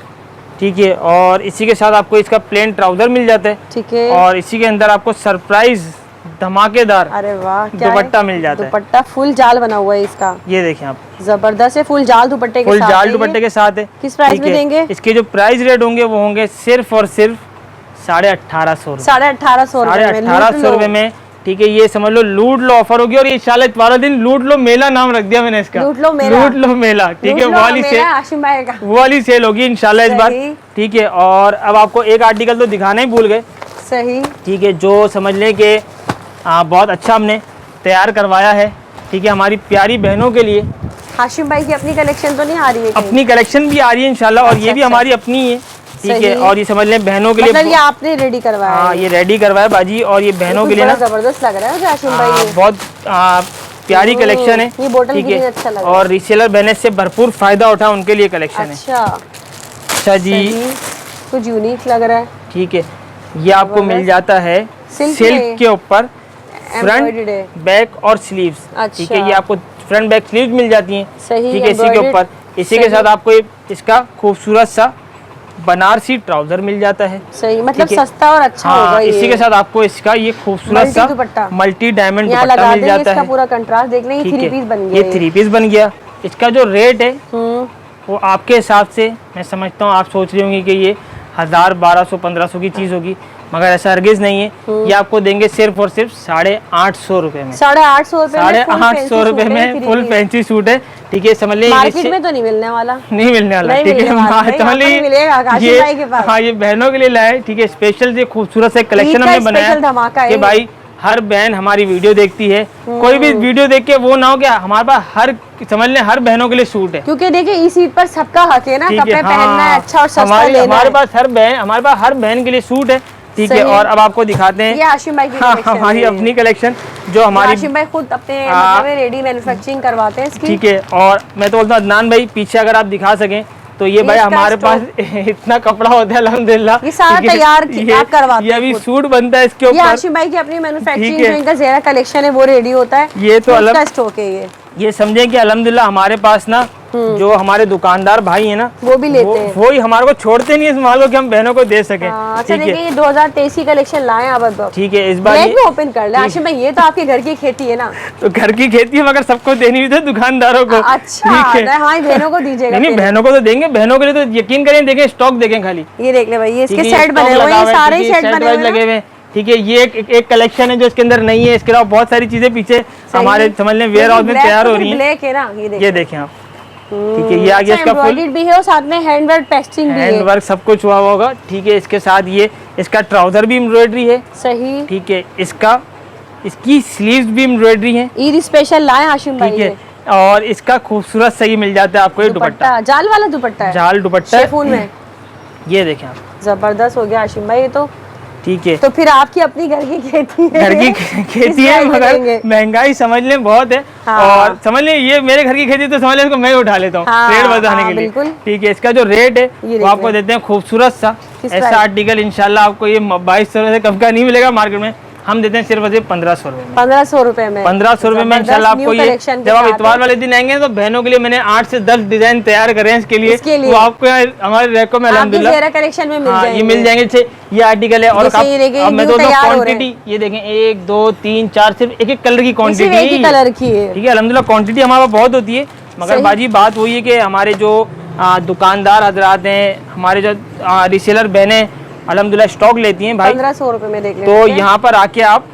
ठीक है, और इसी के साथ आपको इसका प्लेन ट्राउजर मिल जाता है। ठीक है, और इसी के अंदर आपको सरप्राइज धमाकेदार, अरे वाह, दुपट्टा मिल जाता है। दुपट्टा फुल जाल बना हुआ है इसका, ये देखें आप, जबरदस्त है, फुल जाल दुपट्टे के साथ, फुल जाल दुपट्टे के साथ है। किस प्राइस में देंगे? इसके जो प्राइस रेट होंगे वो होंगे सिर्फ और सिर्फ 1850 1850 रुपए में। ठीक है, ये समझ लो लूट लो ऑफर होगी, और ये इंशाल्लाह इतवार दिन लूट लो मेला नाम रख दिया मैंने इसका, लूट लो मेला। ठीक है, वो वाली सेल होगी इंशाल्लाह इस बार। ठीक है, और अब आपको एक आर्टिकल तो दिखाना ही भूल गए। सही। ठीक है, जो समझ लें कि बहुत अच्छा हमने तैयार करवाया है। ठीक है, हमारी प्यारी बहनों के लिए। हाशिम भाई की अपनी कलेक्शन तो नहीं आ रही है? अपनी कलेक्शन भी आ रही है इंशाल्लाह, और ये भी हमारी अपनी है। ठीक है, और ये समझ लें बहनों के लिए, मतलब ये आपने रेडी करवाया? हाँ, ये रेडी करवाया बाजी, और ये बहनों के लिए ना जबरदस्त लग रहा है हाशिम भाई, बहुत प्यारी कलेक्शन है। ये बोतल ठीक है, अच्छा लग रहा है, और रीसेलर बहने से भरपूर फायदा उठा उनके लिए कलेक्शन है। अच्छा जी, कुछ यूनिक लग रहा है। ठीक है, ये आपको मिल जाता है सिल्क के ऊपर, फ्रंट बैक और स्लीव्स। ठीक है, ये आपको फ्रंट बैक स्लीव्स मिल जाती हैं। ठीक है, इसी के ऊपर, इसी के साथ आपको इसका खूबसूरत सा बनारसी ट्राउजर मिल जाता है। सही, मतलब सस्ता और अच्छा होगा ये। इसी के साथ आपको इसका ये खूबसूरत सा मल्टी डायमंड दुपट्टा मिल जाता है। इसका पूरा कंट्रास्ट देख लें, ये 3 पीस बन गया। ये 3 पीस बन गया। इसका जो रेट है वो आपके हिसाब से, मैं समझता हूँ आप सोच रही होंगी कि ये 1000, 1200, 1500 की चीज होगी, मगर ऐसा हरगिज नहीं है। ये आपको देंगे सिर्फ और सिर्फ 850 रुपए में। 850 रुपए में फुल फैंसी सूट है। ठीक है, समझ लीजिए मार्केट में तो नहीं मिलने वाला, नहीं मिलने वाला। ठीक है, हाँ, ये बहनों के लिए लाए। ठीक है, स्पेशल ये खूबसूरत से कलेक्शन हमने बनाया कि भाई हर बहन हमारी वीडियो देखती है, कोई भी वीडियो देख के वो ना हो गया, हमारे पास हर समझ लें हर बहनों के लिए सूट है। क्योंकि देखिए इस ईद पर सबका हक है ना, कपड़े पहनना है अच्छा और सस्ता लेना है। हमारे पास हर बहन के लिए सूट है। ठीक है, और अब आपको दिखाते हैं ये हाशिम भाई की कलेक्शन, हमारी अपनी कलेक्शन, जो हमारी हाशिम भाई खुद अपने मतलब रेडी मैन्युफैक्चरिंग करवाते हैं इसकी। ठीक है, और मैं तो बोलता हूँ अदनान भाई पीछे अगर आप दिखा सकें तो ये भाई हमारे पास इतना कपड़ा होता है अल्हम्दुलिल्लाह, ये सारा तैयार आप करवाते हैं। ये अभी सूट बनता है इसके ऊपर। ये हाशिम भाई की अपनी मैन्युफैक्चरिंग जो इनका ज़ेरा कलेक्शन है वो रेडी होता है। ये तो अलग स्टॉक है ये समझें कि अल्हम्दुलिल्लाह हमारे पास ना जो हमारे दुकानदार भाई हैं ना वो भी लेते हैं, वो ही हमारे को छोड़ते नहीं है इस माल को कि हम बहनों को दे सके। अच्छा, देखिए ये 2023 की कलेक्शन लाए अब। ठीक है, इस बार ये ओपन कर ले हाशिम भाई, ये तो आपके घर की खेती है ना। तो घर की खेती है, मगर सबको देनी भी तो दुकानदारों को। अच्छा, हाँ, बहनों को दीजिएगा। नहीं, बहनों को तो देंगे, बहनों के लिए तो यकीन करें, देखें स्टॉक देखें खाली। ये देख ले भाई, ये इसके सेट बने हुए हैं, सारे सेट बने हुए लगे हुए। ठीक है, ये एक कलेक्शन है जो इसके अंदर नहीं है, इसके अलावा बहुत सारी चीजें पीछे हमारे समझ लें वेयर हाउस में तैयार हो रही हैं। ये देखें आप। ठीक है, ये आ गया इसका फुल भी है और साथ में हैंडवर्क पेस्टिंग भी है, हैंडवर्क सब कुछ हुआ होगा। ठीक है, इसके साथ ये इसका ट्राउजर भी एम्ब्रॉयडरी है। सही। ठीक है, इसकी स्लीव्स भी एम्ब्रॉयडरी है। ईद स्पेशल लाए हाशिम भाई। ठीक है, और इसका खूबसूरत सही मिल जाता है आपको ये दुपट्टा, जाल वाला दुपट्टा है, जाल दुपट्टा में। ये देखें आप, जबरदस्त हो गया हाशिम भाई ये तो। ठीक है, तो फिर आपकी अपनी घर की खेती है, घर की खेती है, मगर महंगाई समझ लें बहुत है। और समझ लें ये मेरे घर की खेती तो समझ लें इसको मैं उठा लेता हूँ रेट बताने के लिए। ठीक है, इसका जो रेट है वो आपको देते हैं खूबसूरत सा ऐसा आर्टिकल। इंशाल्लाह आपको ये 2200 से कम का नहीं मिलेगा मार्केट में, हम देते हैं सिर्फ और सिर्फ 1500 रुपए में। 1500 रुपए में 1500 रुपए में इंशाल्लाह आपको ये, जब आप इतवार वाले दिन आएंगे तो बहनों के लिए मैंने 8 से 10 डिजाइन तैयार करे हैं इसके लिए, वो आपको हमारे रैकों में अल्हम्दुलिल्लाह कलेक्शन में ये मिल जाएंगे। ये आर्टिकल है और अब मैं दोस्तों क्वांटिटी ये देखें 1 2 3 4 सिर्फ एक कलर की क्वांटिटी कलर की है, ठीक है। अल्हम्दुलिल्लाह क्वांटिटी हमारे पास बहुत होती है, मगर बाजी बात वही है कि हमारे जो दुकानदार हजरात हैं, हमारे जो रिसेलर बहनें अल्हम्दुलिल्लाह स्टॉक लेती हैं भाई 1500 रुपए में देख लें। तो यहाँ पर आके आप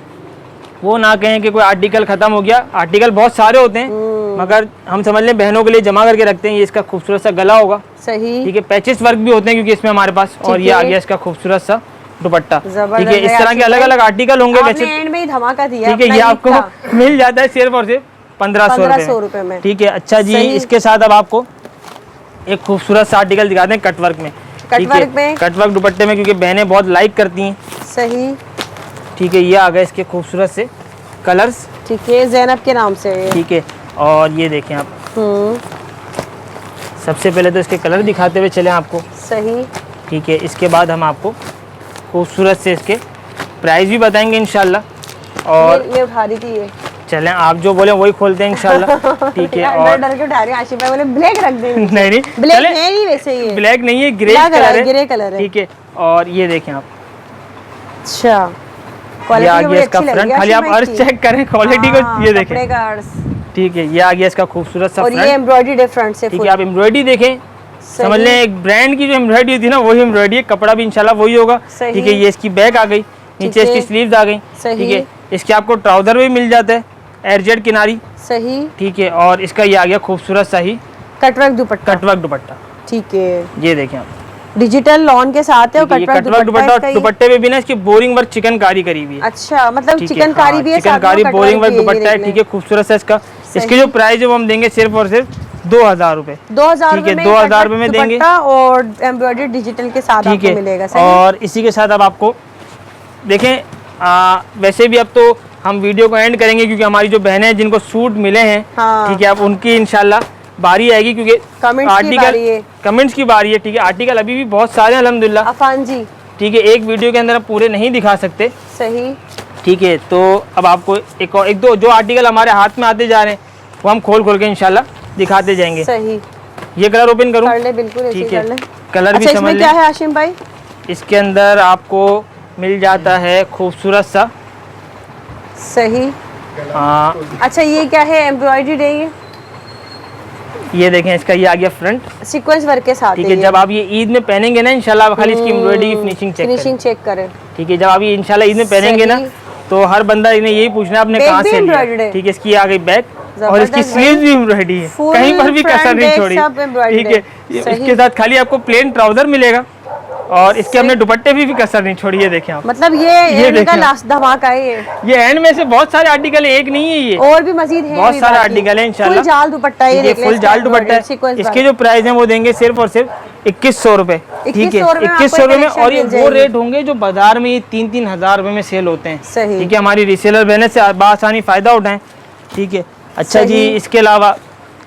वो ना कहें कि कोई आर्टिकल खत्म हो गया। आर्टिकल बहुत सारे होते हैं मगर हम समझ लें बहनों के लिए जमा करके रखते हैं। ये इसका खूबसूरत सा गला होगा, सही, ठीक है। पैचेस वर्क भी होते हैं क्योंकि इसमें हमारे पास, और ये आ गया इसका खूबसूरत सा दुपट्टा, ठीक है। इस तरह के अलग अलग आर्टिकल होंगे, वैसे एंड में ही धमाका दिया, ठीक है। ये आपको मिल जाता है सिर्फ और सिर्फ 1500 रुपए में, ठीक है। अच्छा जी, इसके साथ अब आपको एक खूबसूरत सा आर्टिकल दिखाते हैं कटवर्क में, कटवर्क दुपट्टे में, क्योंकि बहनें बहुत लाइक करती हैं, सही, ठीक है। ये आ गए इसके खूबसूरत से कलर्स, ठीक है, ज़ैनब के नाम से, ठीक है। और ये देखें आप, सबसे पहले तो इसके कलर दिखाते हुए चले आपको, सही, ठीक है। इसके बाद हम आपको खूबसूरत से इसके प्राइस भी बताएंगे इंशाल्लाह। और ये उठा रही थी ये, चलें आप जो बोले वही खोलते हैं इंशाल्लाह, ठीक है। और डर के उठा रहे हैं, आशिफ भाई बोले ब्लैक रख दें। नहीं ब्लैक है नहीं, वैसे ही है, ब्लैक नहीं है, ग्रे कलर है, ग्रे कलर है, ठीक है। और ये देखें आप, अच्छा ये आ गया इसका फ्रंट, खाली आप अर्ज चेक करें क्वालिटी को, ये देखें, ठीक है। ये आ गया इसका खूबसूरत सा फ्रंट, और ये एम्ब्रॉयडरी डिफरेंट से, ठीक है। आप एम्ब्रॉयडरी देखें, समझ लें एक ब्रांड की जो एम्ब्रॉयडरी होती है ना वही एम्ब्रॉयडरी है, कपड़ा भी इंशाल्लाह वही होगा, ठीक है। ये इसकी बैक आ गई, नीचे इसकी स्लीव्स आ गई, ठीक है। इसके आपको ट्राउजर भी मिल जाता है एयरजेट किनारी, सही, ठीक है। और इसका ये आ गया खूबसूरत सा ही कटवर्क दुपट्टा, ठीक है। ये देखें आप, डिजिटल लॉन के साथ है, और कटवर्क दुपट्टा, दुपट्टे में भी ना इसकी बोरिंग वर्क चिकनकारी करी हुई है, अच्छा, मतलब चिकनकारी भी है, चिकनकारी बोरिंग वर्क दुपट्टा है, ठीक है, खूबसूरत सा इसका। इसकी जो प्राइस है वो हम देंगे सिर्फ और सिर्फ 2000 रुपए, 2000 ठीक है, 2000 रुपए में देंगे, और एम्ब्रॉयडरी डिजिटल के साथ आपको मिलेगा, सही। और इसी के साथ अब आपको देखें, वैसे भी अब तो हम वीडियो को एंड करेंगे क्योंकि हमारी जो बहनें हैं जिनको सूट मिले हैं, ठीक है, अब उनकी इंशाल्लाह बारी आएगी, क्योंकि आर्टिकल कमेंट्स की बारी है, ठीक है। आर्टिकल अभी भी बहुत सारे हैं अल्हम्दुलिल्लाह, अफान जी, ठीक है। एक वीडियो के अंदर आप पूरे नहीं दिखा सकते, सही, ठीक है। तो अब आपको एक दो जो आर्टिकल हमारे हाथ में आते जा रहे हैं वो हम खोल के इंशाल्लाह दिखाते जाएंगे, सही। ये कलर ओपन करूं, कर ले, बिल्कुल, ठीक है। कलर अच्छा, भी समझ लें, क्या है आशिम भाई, इसके अंदर आपको मिल जाता है खूबसूरत सा, सही, अच्छा। ये क्या है, एम्ब्रॉयडरी है, ये देखें, इसका ये आ गया फ्रंट सीक्वेंस वर्क के साथ, ठीक है। जब आप ये ईद में पहनेंगे ना इंशाल्लाह, खाली इसकी एम्ब्रॉयडरी की फिनिशिंग चेक करें, ठीक है। जब आप ये इंशाल्लाह ईद में पहनेंगे ना तो हर बंदा इन्हें यही पूछना आपने कहाँ से लिया, ठीक है। इसकी आ गई बैक, और इसकी स्लीव्स भी एम्ब्रॉयडरी है, कहीं पर भी कसर नहीं छोड़ी, ठीक है। इसके साथ खाली आपको प्लेन ट्राउजर मिलेगा, और इसके हमने दुपट्टे भी कसर नहीं छोड़ी, ये देखें आप, मतलब ये का लास्ट धमाका है ये एंड में से बहुत सारे आर्टिकल है, एक नहीं है ये, और भी मजीद है, बहुत सारे आर्टिकल है इंशाल्लाह। फुल जाल दुपट्टा, ये फुल जाल दुपट्टा है, इसके जो प्राइस है वो देंगे सिर्फ और सिर्फ 2100 रुपए, ठीक है, 2100 रुपए में। और ये वो रेट होंगे जो बाजार में 3-3 हजार रुपए में सेल होते हैं, ठीक है। हमारी रिसेलर बहने से बासानी फायदा उठाएं, ठीक है। अच्छा जी, इसके अलावा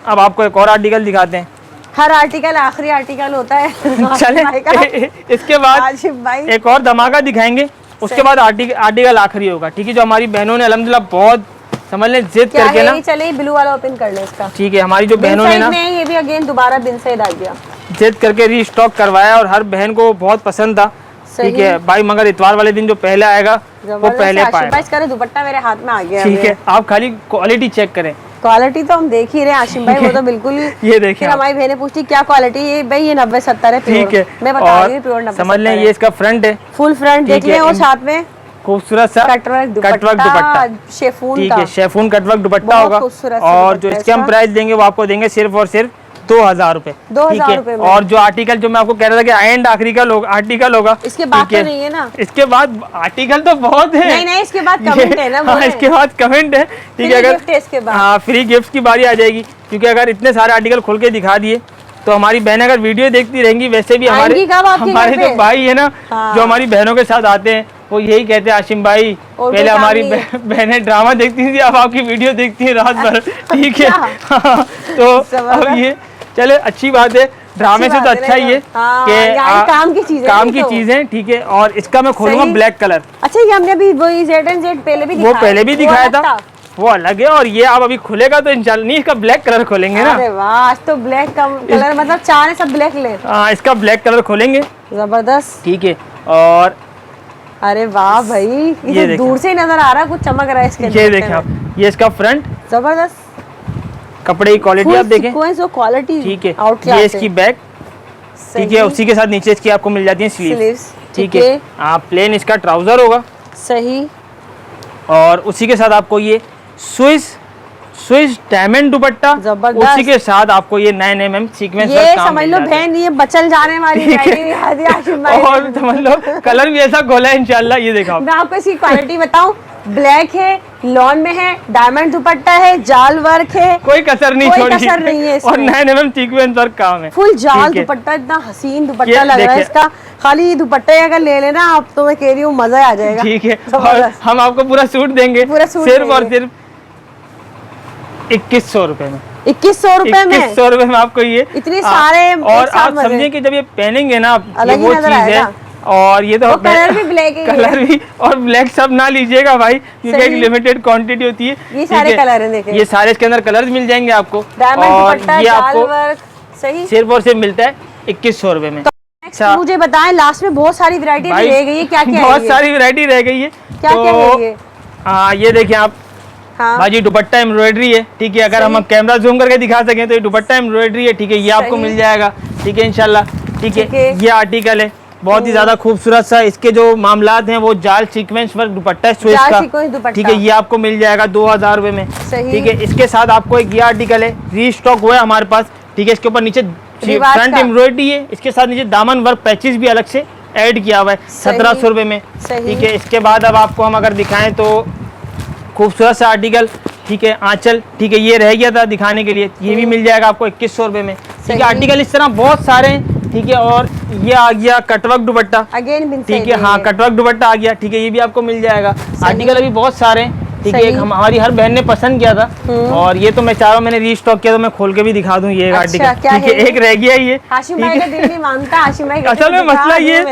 अब आपको एक और आर्टिकल दिखाते हैं, हर आर्टिकल आखिरी आर्टिकल होता है चले इसके बाद एक और धमाका दिखाएंगे, उसके बाद आर्टिकल आखिरी होगा, ठीक है। जो हमारी बहनों ने अल्हम्दुलिल्लाह बहुत समझ लें जिद करके ना, चले ब्लू वाला ओपन कर ले इसका, ठीक है। हमारी जो बहनों ने ना ये भी अगेन दोबारा बिन सैयद आ गया, जिद करके रीस्टॉक करवाया, और हर बहन को बहुत पसंद था, ठीक है भाई। मगर इतवार वाले दिन जो पहले आएगा वो पहले पाएगा। दुपट्टा मेरे हाथ में आ गया, ठीक है। आप खाली क्वालिटी चेक करें, क्वालिटी तो हम देख ही रहे हैं आशिम भाई, वो तो बिल्कुल ये देखिए, हमारी बहनें पूछती क्या क्वालिटी, ये भाई ये 90-70 है, ठीक है। मैं बता रही हूँ प्योर 90 समझ लें, ये इसका फ्रंट है, फुल फ्रंट देख लें, और साथ में खूबसूरत सा कटवर्क दुपट्टा, शेफून, ठीक है, शेफून कटवर्क दुपट्टा होगा। और जो इसके हम प्राइस देंगे वो आपको देंगे सिर्फ और सिर्फ 2000 रुपए, ठीक है। और जो आर्टिकल जो मैं आपको कह रहा था कि एंड आखिरी का आर्टिकल होगा, इसके बाद तो नहीं है ना, इसके बाद आर्टिकल तो बहुत है, नहीं, इसके बाद कमेंट है ना, हाँ, इसके बाद कमेंट है, ठीक है। अगर हाँ फ्री गिफ्ट की बारी आ जाएगी, क्योंकि अगर इतने सारे आर्टिकल खोल के दिखा दिए तो हमारी बहनें अगर वीडियो देखती रहेंगी, वैसे भी हमारे जो भाई है ना, जो हमारी बहनों के साथ आते हैं, वो यही कहते हैं आशिम भाई पहले हमारी बहनें ड्रामा देखती थी, अब आपकी वीडियो देखती है रात भर, ठीक है। तो अब ये चले अच्छी बात है, ड्रामे से तो अच्छा ही है कि काम की चीजें, ठीक है। और इसका मैं खोलूंगा ब्लैक कलर। अच्छा, ये हमने अभी वो Z पहले भी दिखाया था, वो अलग है। और ये आप अभी खुलेगा तो इंशाल्लाह, नहीं इसका ब्लैक कलर खोलेंगे ना। अरे वाह, आज तो ब्लैक कलर मतलब चार सब ब्लैक ले। हाँ, इसका ब्लैक कलर खोलेंगे, जबरदस्त, ठीक है। और अरे वाह भाई, ये तो दूर से ही नजर आ रहा है, कुछ चमक रहा है इसके। ये देखें आप, ये इसका फ्रंट, जबरदस्त कपड़े की क्वालिटी आप देखें, क्वालिटी, ठीक है। ये इसकी बैक, ठीक है। उसी के साथ नीचे इसकी आपको मिल जाती है स्लीव्स, ठीक है। आप प्लेन इसका ट्राउजर होगा, सही। और उसी के साथ आपको ये स्विस डायमंड दुपट्टा, उसी के साथ आपको ये 9 mm सीक्वेंस ये समझ लो बहन, ये बचल जाने वाली और समझ लो कलर भी ऐसा खोला है इंशाल्लाह। ये देखो मैं आपको इसकी क्वालिटी बताऊं, ब्लैक है, लॉन में है, डायमंड दुपट्टा है, जाल वर्क है, कोई कसर नहीं छोड़ी, कसर नहीं है और 9 mm सीक्वेंस वर्क काम है, फुल जाल दुपट्टा, इतना हसीन दुपट्टा लग रहा है इसका। खाली दुपट्टे अगर ले लेना आप तो मैं कह रही हूँ मजा आ जाएगा, ठीक है। और हम आपको पूरा सूट देंगे, सिर्फ और सिर्फ 2100 रुपए में। 2100 रुपए में, 2100 रुपए में आपको ये इतने सारे। और आप समझिए कि जब ये पहनेंगे ना, ये वो चीज है। और ये तो कलर भी ब्लैक है, कलर भी, और ब्लैक सब ना लीजिएगा भाई, क्योंकि एक लिमिटेड क्वांटिटी होती है। ये सारे कलर हैं, देखिए ये सारे इसके अंदर कलर्स मिल जाएंगे आपको, और ये आपको सिर्फ और सिर्फ मिलता है 2100 रुपए में। अच्छा, मुझे बताएं, लास्ट में बहुत सारी वैरायटी रह गई है, क्या क्या बहुत सारी वैरायटी रह गई है, क्या क्या है? हाँ, ये देखिए आप, बाजी दुपट्टा एम्ब्रॉयडरी है, ठीक है। अगर हम कैमरा जूम करके दिखा सकें तो ये दुपट्टा एम्ब्रॉयडरी है, ठीक है। ये आपको मिल जाएगा, ठीक है, इंशाल्लाह, ठीक है। ये आर्टिकल है बहुत ही ज्यादा खूबसूरत सा, इसके जो मामलात हैं वो जाल सीक्वेंस वर्क दुपट्टा है स्विस का, ठीक है। ये आपको मिल जाएगा 2000 रुपए में, ठीक है। इसके साथ आपको एक ये आर्टिकल है, रीस्टॉक हुआ है हमारे पास, ठीक है। इसके ऊपर नीचे फ्रंट एम्ब्रॉयडरी है, इसके साथ नीचे दामन वर्क पैचेस भी अलग से ऐड किया हुआ है, 1700 रुपए में, ठीक है। इसके बाद अब आपको हम अगर दिखाएं तो खूबसूरत सा आर्टिकल, ठीक है, आंचल, ठीक है। ये रह गया था दिखाने के लिए, ये भी मिल जाएगा आपको 2100 रुपए में, ठीक है। आर्टिकल इस तरह बहुत सारे हैं, ठीक है। और ये आ गया कटवर्क दुपट्टा, ठीक है, हाँ, कटवर्क दुपट्टा आ गया, ठीक है। ये भी आपको मिल जाएगा। आर्टिकल अभी बहुत सारे हैं, ठीक है। हमारी हर बहन ने पसंद किया था, और ये तो मैं चाह रहा हूँ, मैंने रीस्टॉक किया तो मैं खोल के भी दिखा दूं ये आर्टिकल, ठीक है। एक रह गया ये, हाशिम भाई का दिल नहीं मानता, हाशिम भाई असल में मसला ये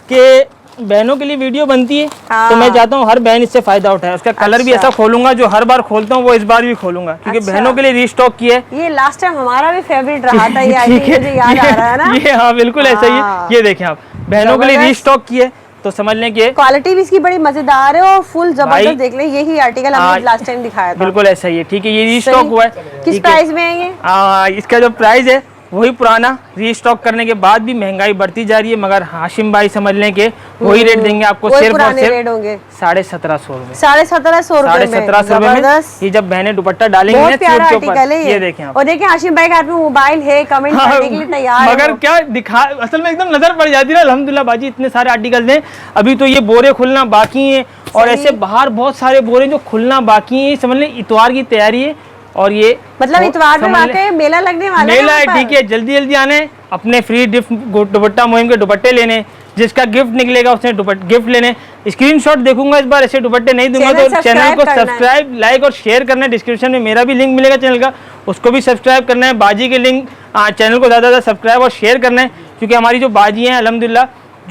कि बहनों के लिए वीडियो बनती है, तो मैं चाहता हूँ हर बहन इससे फायदा उठाए। उसका कलर भी ऐसा खोलूंगा जो हर बार खोलता हूँ वो इस बार भी खोलूंगा, क्योंकि बहनों के लिए रीस्टॉक किया है। ये लास्ट टाइम हमारा भी फेवरेट रहा था, ये मुझे याद आ रहा है ना। ये हाँ, बिल्कुल ऐसा ही है। ये देखें आप, बहनों के लिए रीस्टॉक किया है, तो समझ लें कि क्वालिटी भी इसकी बड़ी मजेदार है और फुल जबरदस्त। देख लें, यही आर्टिकल हमने लास्ट टाइम दिखाया था, बिल्कुल ऐसा ही है, ठीक है। ये रीस्टॉक हुआ है। किस प्राइस में है ये? इसका जो प्राइस है वही पुराना, रीस्टॉक करने के बाद भी महंगाई बढ़ती जा रही है, मगर हाशिम भाई समझ लें कि वही रेट देंगे आपको, सिर्फ और सिर्फ 1750 रुपए, 1750 रुपए में। ये जब बहने दुपट्टा डालेंगे ना सूट के ऊपर, ये देखें आप। और देखिए हाशिम भाई के हाथ में मोबाइल है, कमेंट करने के लिए तैयार है, मगर क्या दिखा, असल में एकदम नजर पड़ जाती है ना। अल्हम्दुलिल्लाह बाजी, इतने सारे आर्टिकल हैं, अभी तो ये बोरे खुलना बाकी है, और ऐसे बाहर बहुत सारे बोरे जो खुलना बाकी है। समझ लें इतवार की तैयारी है, और ये मतलब इतवार में वाकई मेला लगने वाला है, मेला है, ठीक है। जल्दी जल्दी आने, अपने फ्री दुपट्टा मुहिम के दुपट्टे लेने, जिसका गिफ्ट निकलेगा उसने गिफ्ट लेने। स्क्रीनशॉट देखूंगा इस बार, ऐसे दुपट्टे नहीं दूंगा तो चैनल को सब्सक्राइब, लाइक और शेयर करना है। डिस्क्रिप्शन में मेरा भी लिंक मिलेगा चैनल का, उसको भी सब्सक्राइब करना है। बाजी के लिंक, चैनल को ज़्यादा सब्सक्राइब और शेयर करना है, क्योंकि हमारी जो बाजी हैं अल्हम्दुलिल्लाह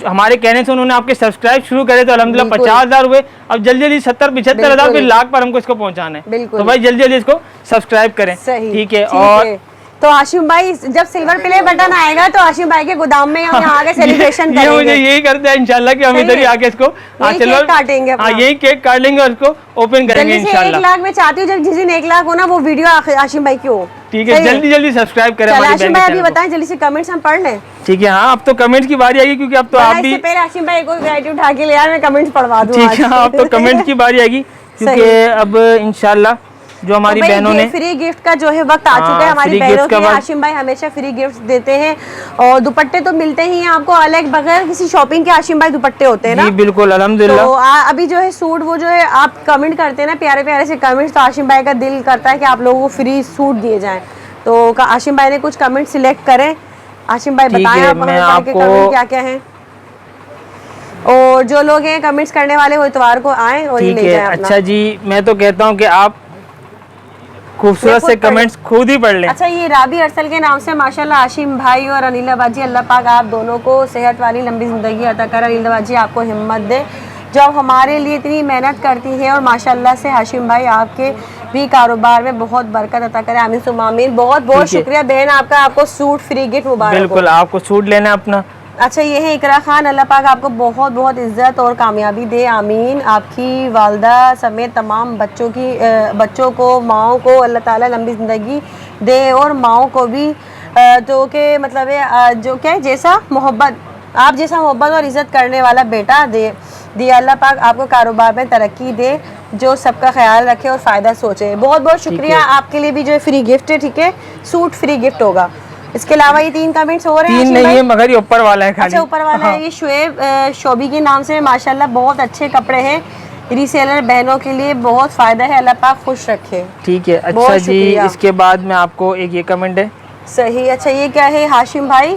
हमारे कहने से उन्होंने आपके सब्सक्राइब शुरू करे तो अल्हम्दुलिल्लाह 50,000 हुए, अब जल्दी जल्दी 70-75,000 फिर लाख पर हमको इसको पहुंचाना है, तो भाई जल्दी जल्दी इसको सब्सक्राइब करें, ठीक है। और तो हाशिम भाई जब सिल्वर प्ले बटन आएगा तो हाशिम भाई के गोदाम में हम यहाँ आके सेलिब्रेशन करेंगे। मुझे यही करते हैं इंशाल्लाह कि हम इधर ही आके इसको केक काटेंगे, यही केक काट लेंगे और इसको ओपन करेंगे इंशाल्लाह। 1 लाख में चाहती हूँ जब जिस दिन 1 लाख हो ना वो वीडियो हाशिम भाई की हो, ठीक है। जल्दी जल्दी सब्सक्राइब करें हाशिम भाई। अभी बताएं जल्दी से कमेंट्स हम पढ़ लें, ठीक है। हाँ, अब तो कमेंट्स की बारी आएगी, क्योंकि अब तो आप भी पहले हाशिम भाई को वैरायटी उठा के ले यार मैं कमेंट्स पढ़वा दूं, ठीक है। अब तो कमेंट्स की बारी आएगी, क्योंकि अब इंशाल्लाह जो हमारी बहनों ने फ्री गिफ्ट का जो है वक्त आ चुका है हमारी बहनों के लिए। हाशिम भाई हमेशा फ्री गिफ्ट देते हैं, और दुपट्टे तो मिलते ही हैं आपको अलग, बगैर किसी शॉपिंग के हाशिम भाई दुपट्टे होते हैं ना। जी बिल्कुल, अल्हम्दुलिल्लाह। तो अभी जो है सूट वो जो है आप कमेंट करते हैं ना प्यारे प्यारे से कमेंट्स, तो हाशिम भाई का दिल करता है कि आप लोगों को फ्री सूट दिए जाएं। तो हाशिम भाई ने कुछ कमेंट सिलेक्ट करें, हाशिम भाई बताएं आप के कमेंट क्या क्या है, और जो लोग हैं कमेंट्स करने वाले वो इतवार को आए और ये ले जाएं अपना। अच्छा जी, मैं तो कहता हूँ कि आप खूबसूरत से कमेंट्स खुद ही पढ़ लें। अच्छा, ये राबी अरसल के नाम से माशाल्लाह हाशिम भाई और अनिला बाजी, अल्लाह पाक आप दोनों को सेहत वाली लंबी ज़िंदगी अता करे। अनिला बाजी आपको हिम्मत दे जो आप हमारे लिए इतनी मेहनत करती हैं, और माशाल्लाह से हाशिम भाई आपके भी कारोबार में बहुत बरकत अता करे। आमीन सुम्मा आमीन। बहुत बहुत शुक्रिया बहन आपका, आपको सूट फ्री गिफ्ट मुबारक। बिल्कुल, आपको सूट लेना है अपना। अच्छा, ये है इकरा खान, अल्लाह पाक आपको बहुत बहुत इज्जत और कामयाबी दे, आमीन। आपकी वालदा समेत तमाम बच्चों को, माओं को अल्लाह ताला लंबी ज़िंदगी दे, और माओं को भी जो कि मतलब है जो क्या है जैसा मोहब्बत, आप जैसा मोहब्बत और इज़्ज़त करने वाला बेटा दे अल्लाह पाक आपको कारोबार में तरक्की दे, जो सबका ख्याल रखे और फ़ायदा सोचे। बहुत बहुत शुक्रिया। आपके लिए भी जो है फ्री गिफ्ट है, ठीक है, सूट फ्री गिफ्ट होगा। इसके अलावा ये 3 कमेंट्स हो रहे हैं। 3 नहीं है मगर ये ऊपर वाला है खाली। अच्छा, ऊपर वाला है। ये शुएब शोबी के नाम से माशाल्लाह बहुत अच्छे कपड़े हैं, रीसेलर बहनों के लिए बहुत फ़ायदा है, अल्लाह पाक खुश रखे। ठीक है, अच्छा जी। इसके बाद में आपको एक ये कमेंट है। सही। अच्छा, ये क्या है हाशिम भाई,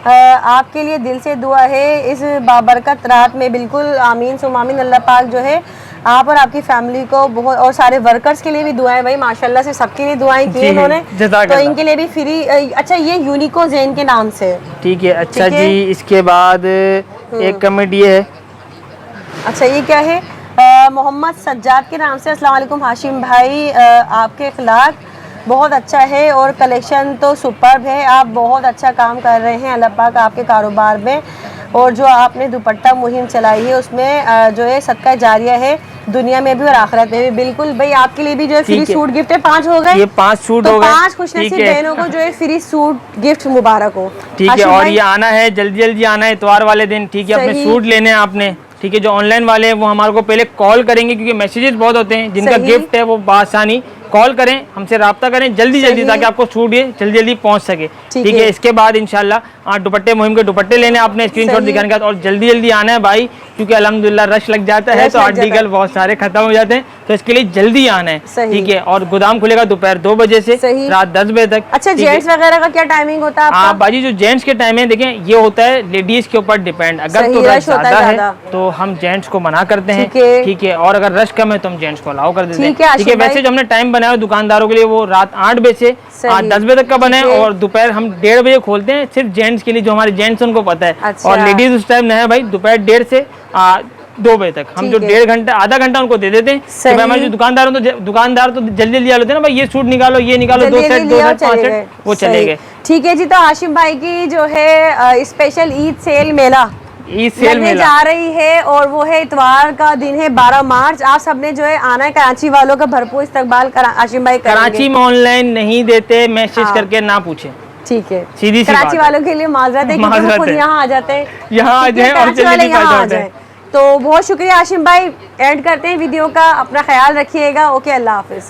आपके लिए दिल से दुआ है इस बाबरकत रात में। बिल्कुल, आमीन सुम्मा आमीन। अल्लाह पाक जो है आप और आपकी फैमिली को बहुत, और सारे वर्कर्स के लिए भी दुआएं भाई, माशाल्लाह से सबके लिए दुआएं की उन्होंने, तो इनके लिए भी फ्री। अच्छा, ये यूनिको ज़ेन के नाम से। ठीक है, अच्छा जी। इसके बाद एक कमेंट ये है। अच्छा, ये क्या है मोहम्मद सज्जाद के नाम से। अस्सलाम वालेकुम हाशिम भाई, आपके अखलाक बहुत अच्छा है और कलेक्शन तो सुपर्ब है, आप बहुत अच्छा काम कर रहे हैं, अल्लाह पाक आपके कारोबार में, और जो आपने दुपट्टा मुहिम चलाई है उसमें जो है सदका जारिया है, दुनिया में भी और आखिरत में भी। बिल्कुल भाई, आपके लिए भी जो है फ्री सूट गिफ्ट है। 5 हो गए, ये 5 सूट हो गए। 5 खुशनसीब बहनों को जो है फ्री सूट गिफ्ट मुबारक हो। ठीक है, और ये आना है जल्दी जल्दी आना है इतवार वाले दिन। ठीक है, अपने सूट लेने हैं आपने। ठीक है, जो ऑनलाइन वाले हैं वो हमारे को पहले कॉल करेंगे, क्योंकि मैसेजेस बहुत होते हैं। जिनका गिफ्ट है वो बासानी कॉल करें, हमसे रब्ता करें जल्दी जल्दी, ताकि आपको सूट ये जल्दी जल्दी पहुंच सके। ठीक है, इसके बाद इंशाल्लाह दुपट्टे मुहिम के दुपट्टे लेने आपने स्क्रीनशॉट दिखाने के बाद, और जल्दी जल्दी आना है भाई, क्योंकि अल्हम्दुलिल्लाह रश लग जाता है, तो आर्टिकल बहुत सारे खत्म हो जाते हैं, तो इसके लिए जल्दी आना है। ठीक है, और गोदाम खुलेगा दोपहर 2 बजे से रात 10 बजे तक। अच्छा, जेंट्स वगैरह का क्या टाइमिंग होता है आपका? बाजी, जो जेंट्स के टाइम है देखें, ये होता है लेडीज के ऊपर डिपेंड। अगर तो रश ज्यादा है तो हम जेंट्स को मना करते हैं। ठीक है, और अगर रश कम है तो हम जेंट्स को अलाउ कर देते हैं। ठीक है, वैसे जो हमने टाइम बनाया दुकानदारों के लिए वो रात 8 बजे से 10 बजे तक का बना है, और दोपहर हम 1:30 बजे खोलते हैं, सिर्फ जेंट्स के लिए। जो हमारे जेंट्स उनको पता है। और लेडीज उस टाइम नहीं है भाई, दोपहर 1:30 से 2 बजे तक हम जो 1.5 घंटा आधा घंटा उनको दे देते हैं। तो हमारे जो दुकानदार तो जल्दी जल्दी आ लेते हैं ना भाई, ये सूट निकालो, ये निकालो, 2 सेट 5 सेट, वो चले गए। ठीक है जी, तो हाशिम भाई की जो है स्पेशल ईद सेल मेला लगने जा रही है, और वो है इतवार का दिन है 12 मार्च। आप सबने जो है आना है, कराची वालों का भरपूर इस्तकबाल हाशिम भाई करेंगे। कराची में ऑनलाइन नहीं देते, मैसेज करके ना पूछे। ठीक है, सीधी सी कराची वालों के लिए माजरत है, क्योंकि वो खुद यहाँ आ जाते हैं, यहाँ आ जाए और जल्दी यहाँ आ जाए। तो बहुत शुक्रिया हाशिम भाई, एंड करते हैं वीडियो का, अपना ख्याल रखिएगा। ओके, अल्लाह हाफिज।